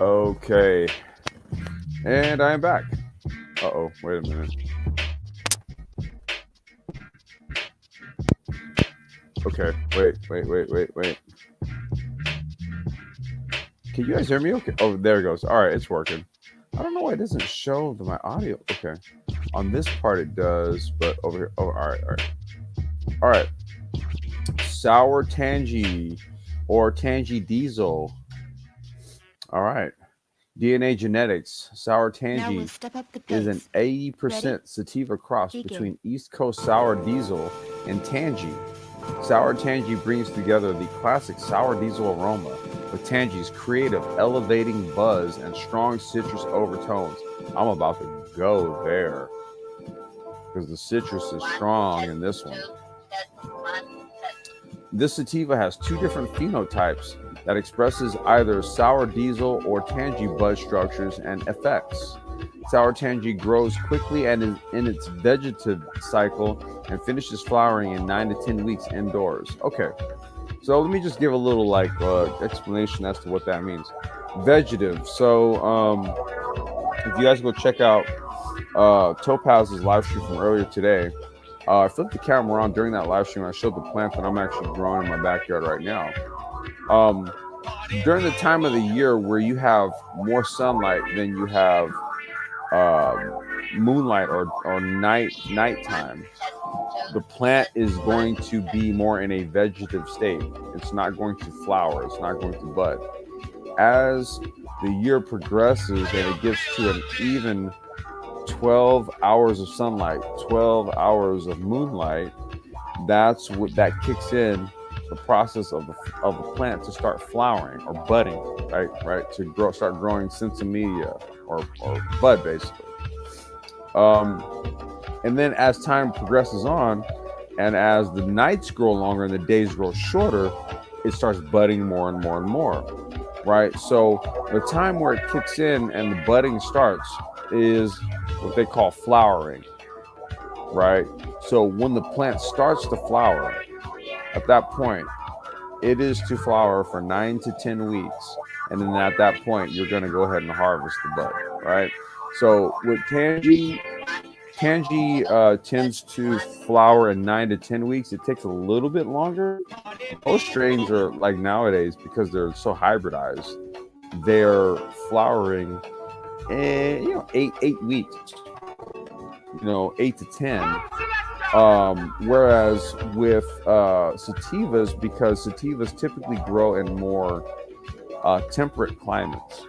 Okay, and I am back. Uh-oh, wait a minute. Okay, wait. Can you guys hear me? Okay. Oh, there it goes. All right, it's working. I don't know why it doesn't show my audio. Okay, on this part it does, but over here. Oh, all right. Sour Tangie or Tangie Diesel. All right. DNA genetics. Sour Now we'll Tangie step up the is an pace. 80% sativa cross Begin. between East Coast Sour Diesel and Tangie. Sour Tangie brings together the classic sour diesel aroma with Tangie's creative, elevating buzz and strong citrus overtones. I'm about to go there because the citrus is strong in this one. This sativa has two different phenotypes that expresses either sour diesel or Tangie bud structures and effects. Sour Tangie grows quickly and is in its vegetative cycle and finishes flowering in 9 to 10 weeks indoors. Okay, so let me just give a little explanation as to what that means. Vegetative. So if you guys go check out Topaz's live stream from earlier today, I flipped the camera on during that live stream. I showed the plant that I'm actually growing in my backyard right now. During the time of the year where you have more sunlight than you have moonlight or nighttime, the plant is going to be more in a vegetative state. It's not going to flower. It's not going to bud. As the year progresses and it gets to an even 12 hours of sunlight, 12 hours of moonlight, that's what that kicks in the process of the plant to start flowering or budding, right, to start growing sensimedia or bud, basically. And then as time progresses on, and as the nights grow longer and the days grow shorter, it starts budding more and more and more, right? So the time where it kicks in and the budding starts is what they call flowering, right? So when the plant starts to flower, at that point, it is to flower for 9 to 10 weeks. And then at that point, you're going to go ahead and harvest the bud, right? So with Tangie tends to flower in 9 to 10 weeks. It takes a little bit longer. Most strains are like nowadays, because they're so hybridized, they're flowering in, 8 weeks, 8 to 10. Whereas with sativas, because sativas typically grow in more temperate climates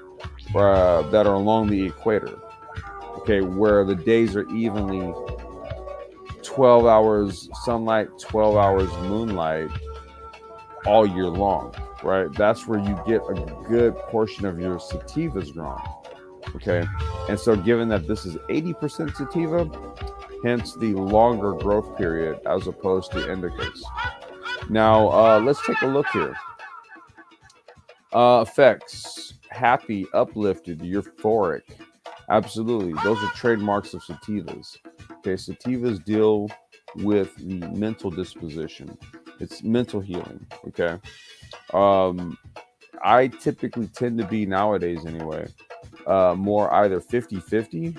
that are along the equator, okay, where the days are evenly 12 hours sunlight, 12 hours moonlight all year long, right? That's where you get a good portion of your sativas grown, okay? And so given that this is 80% sativa, hence the longer growth period as opposed to indicas. Now, let's take a look here. Effects: happy, uplifted, euphoric. Absolutely. Those are trademarks of sativas. Okay, sativas deal with the mental disposition. It's mental healing, okay? I typically tend to be, nowadays anyway, more either 50-50.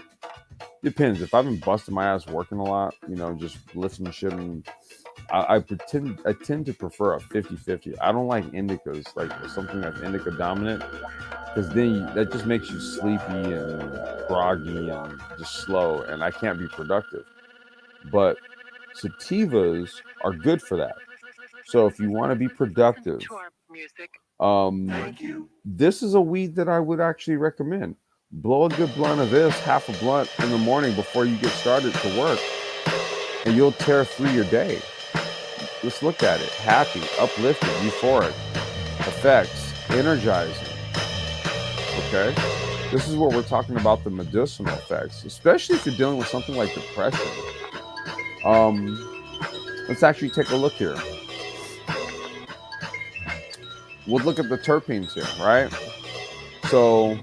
Depends. If I've been busting my ass working a lot, just lifting shit, and I tend to prefer a 50-50. I don't like indicas, like something that's indica dominant, because then that just makes you sleepy and groggy and just slow, and I can't be productive. But sativas are good for that. So if you want to be productive, this is a weed that I would actually recommend. Blow a good blunt of this, half a blunt in the morning before you get started to work, and you'll tear through your day. Let's look at it. Happy, uplifted, euphoric, effects, energizing. Okay? This is what we're talking about, the medicinal effects, especially if you're dealing with something like depression. Let's actually take a look here. We'll look at the terpenes here, right? So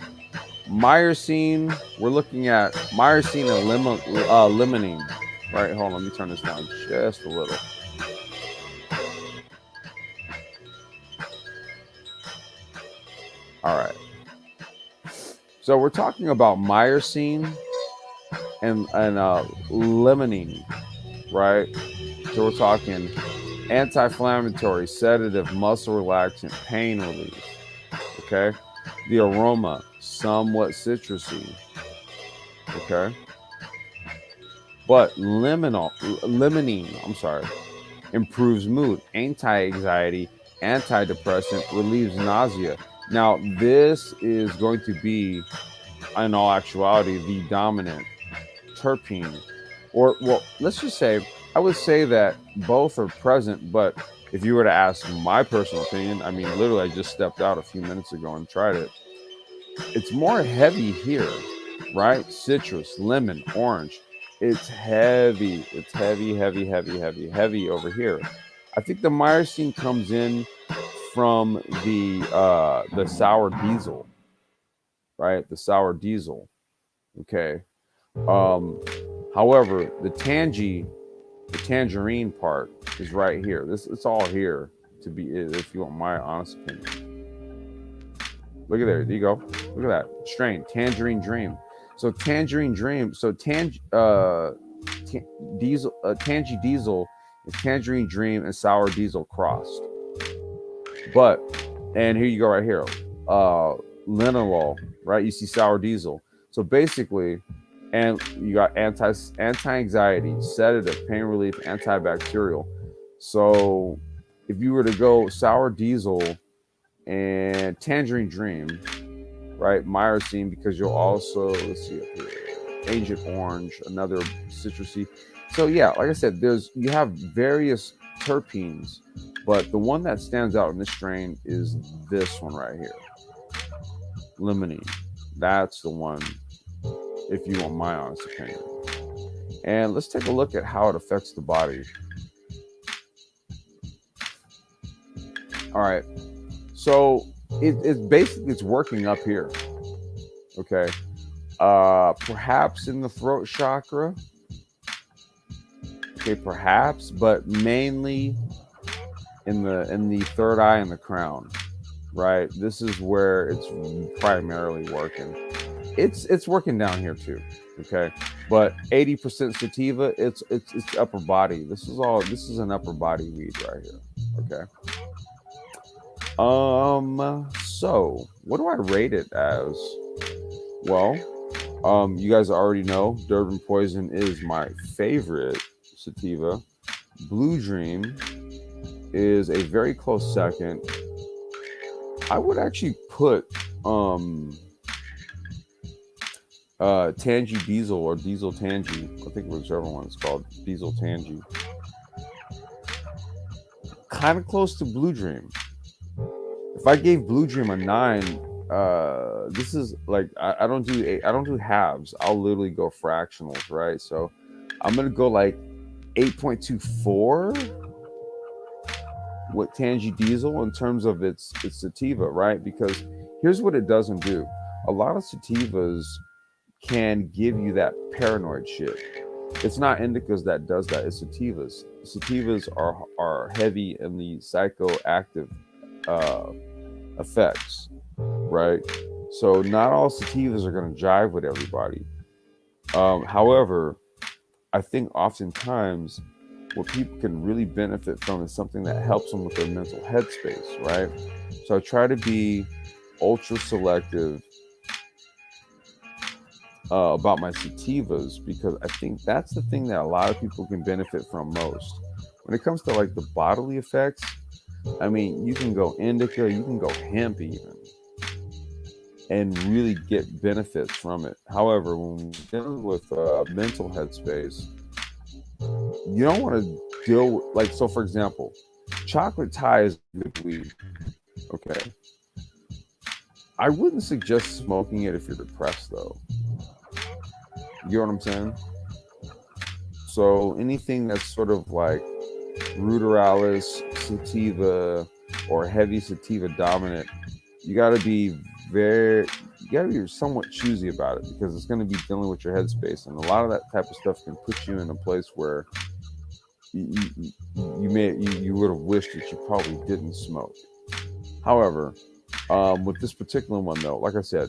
myrcene, we're looking at myrcene and limonene. Right, hold on, let me turn this down just a little. All right. So we're talking about myrcene and limonene, right? So we're talking anti-inflammatory, sedative, muscle relaxant, pain relief. Okay, the aroma somewhat citrusy. Okay, but limonene. I'm sorry, improves mood, anti-anxiety, antidepressant, relieves nausea. Now this is going to be, in all actuality, the dominant terpene, or well, let's just say I would say that both are present, but if you were to ask my personal opinion, I mean, literally, I just stepped out a few minutes ago and tried it. It's more heavy here, right? Citrus, lemon, orange. It's heavy. It's heavy, heavy, heavy, heavy, heavy over here. I think the myrcene comes in from the sour diesel, right? The sour diesel. Okay. However, the tangerine part is right here. It's all here to be, if you want my honest opinion. Look at there. There you go. Look at that strain, Tangerine Dream. So Tangerine Dream. So Tangie Diesel is Tangerine Dream and Sour Diesel crossed. But and here you go right here, linalool, right? You see Sour Diesel. So basically, and you got anti-anxiety, sedative, pain relief, antibacterial. So if you were to go Sour Diesel and Tangerine Dream, right? Myrcene, because you'll also, let's see up here, Agent Orange, another citrusy. So yeah, like I said, you have various terpenes, but the one that stands out in this strain is this one right here, limonene. That's the one, if you want my honest opinion. And let's take a look at how it affects the body. All right. So it's basically, it's working up here. Okay. Perhaps in the throat chakra. Okay, perhaps, but mainly in the third eye and the crown. Right. This is where it's primarily working. It's working down here too. Okay. But 80% sativa, it's upper body. This is an upper body weed right here. Okay. So what do I rate it as? Well, you guys already know Durban Poison is my favorite sativa. Blue Dream is a very close second. I would actually put Tangie Diesel or Diesel Tangie, I think whichever one it's called, Diesel Tangie, kind of close to Blue Dream. If I gave Blue Dream a 9, this is like I don't do halves. I'll literally go fractionals, right? So I'm gonna go like 8.24 with Tangie Diesel in terms of its sativa, right? Because here's what it doesn't do. A lot of sativas can give you that paranoid shit. It's not indicas that does that. It's sativas. Sativas are heavy in the psychoactive effects, right? So not all sativas are going to jive with everybody. However, I think oftentimes what people can really benefit from is something that helps them with their mental headspace, right? So I try to be ultra selective about my sativas, because I think that's the thing that a lot of people can benefit from most. When it comes to like the bodily effects, I mean, you can go indica, you can go hemp even, and really get benefits from it. However, when we're dealing with mental headspace, you don't want to deal with, like, so for example, chocolate Thai is good weed. Okay. I wouldn't suggest smoking it if you're depressed, though. You know what I'm saying? So anything that's sort of like ruderalis, sativa, or heavy sativa dominant, you got to be somewhat choosy about it, because it's going to be dealing with your headspace, and a lot of that type of stuff can put you in a place where you would have wished that you probably didn't smoke. However, with this particular one though, like I said,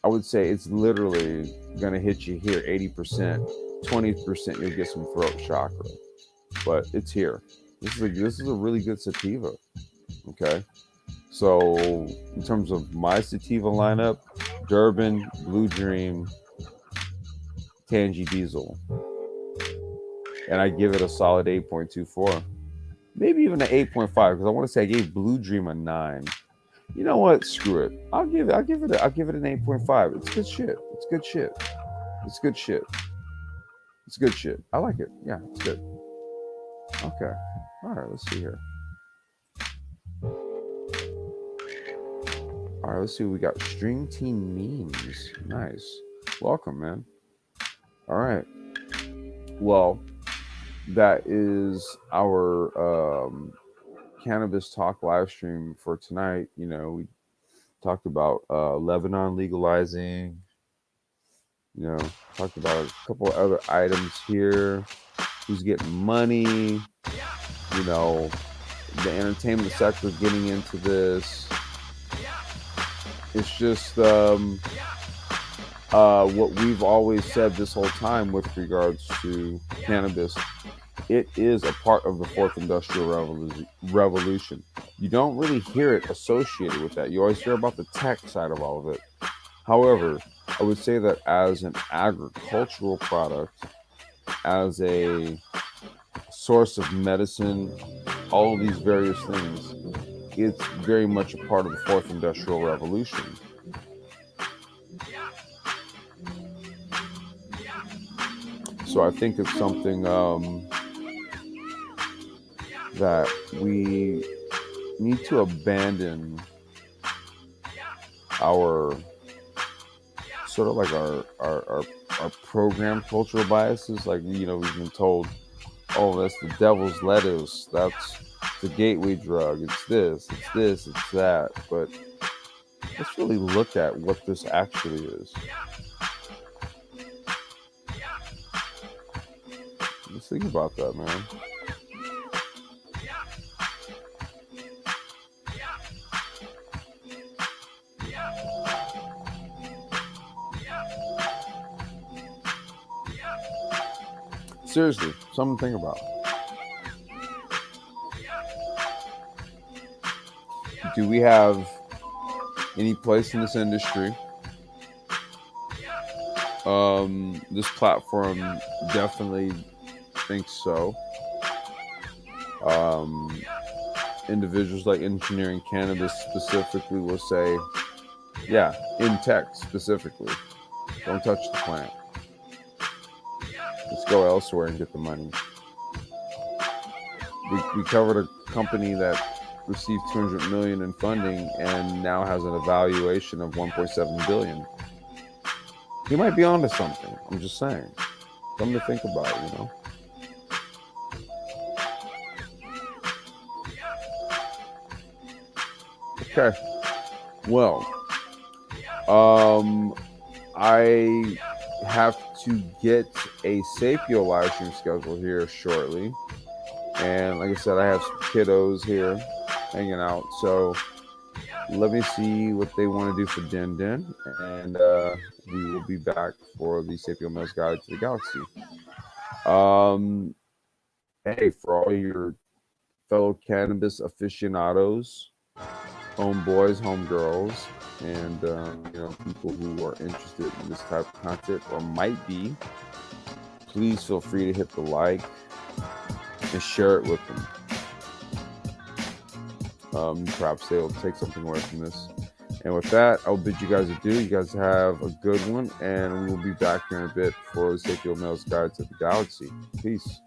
I would say it's literally going to hit you here 80%, 20% you'll get some throat chakra. But it's here. This is a really good sativa. Okay. So in terms of my sativa lineup, Durban, Blue Dream, Tangie Diesel. And I give it a solid 8.24. Maybe even an 8.5, because I want to say I gave Blue Dream a 9. You know what? Screw it. I'll give it an 8.5. It's good shit. It's good shit. It's good shit. It's good shit. I like it. Yeah, it's good. Okay. All right, let's see here. All right, let's see what we got. String Team Memes. Nice. Welcome, man. All right. Well, that is our cannabis talk live stream for tonight. You know, we talked about Lebanon legalizing. You know, talked about a couple of other items here. Who's getting money? You know, the entertainment sector getting into this. It's just what we've always said this whole time with regards to cannabis. It is a part of the fourth industrial revolution. You don't really hear it associated with that. You always hear about the tech side of all of it. However, I would say that as an agricultural product, as a source of medicine, all of these various things, it's very much a part of the fourth industrial revolution. So I think it's something that we need to abandon our sort of like our program cultural biases. Like, you know, we've been told, oh, that's the devil's lettuce, that's the gateway drug, it's this, it's that. But let's really look at what this actually is. Let's think about that, man. Seriously, something to think about. Do we have any place in this industry? This platform definitely thinks so. Individuals like Engineering Cannabis specifically will say, yeah, in tech specifically, don't touch the plant. Let's go elsewhere and get the money. We covered a company that received $200 million in funding and now has an evaluation of $1.7 billion. He might be onto something. I'm just saying. Something to think about, you know. Okay. Well, I have to get a Sapio live stream schedule here shortly. And like I said, I have some kiddos here hanging out. So let me see what they want to do for Din Din. And we will be back for the Sapio Mills Guide to the Galaxy. Hey, for all your fellow cannabis aficionados, homeboys, homegirls, and you know, people who are interested in this type of content or might be, please feel free to hit the like and share it with them. Perhaps they'll take something away from this. And with that, I'll bid you guys adieu. You guys have a good one, and we'll be back here in a bit for Sapio Mills Guide to the Galaxy. Peace.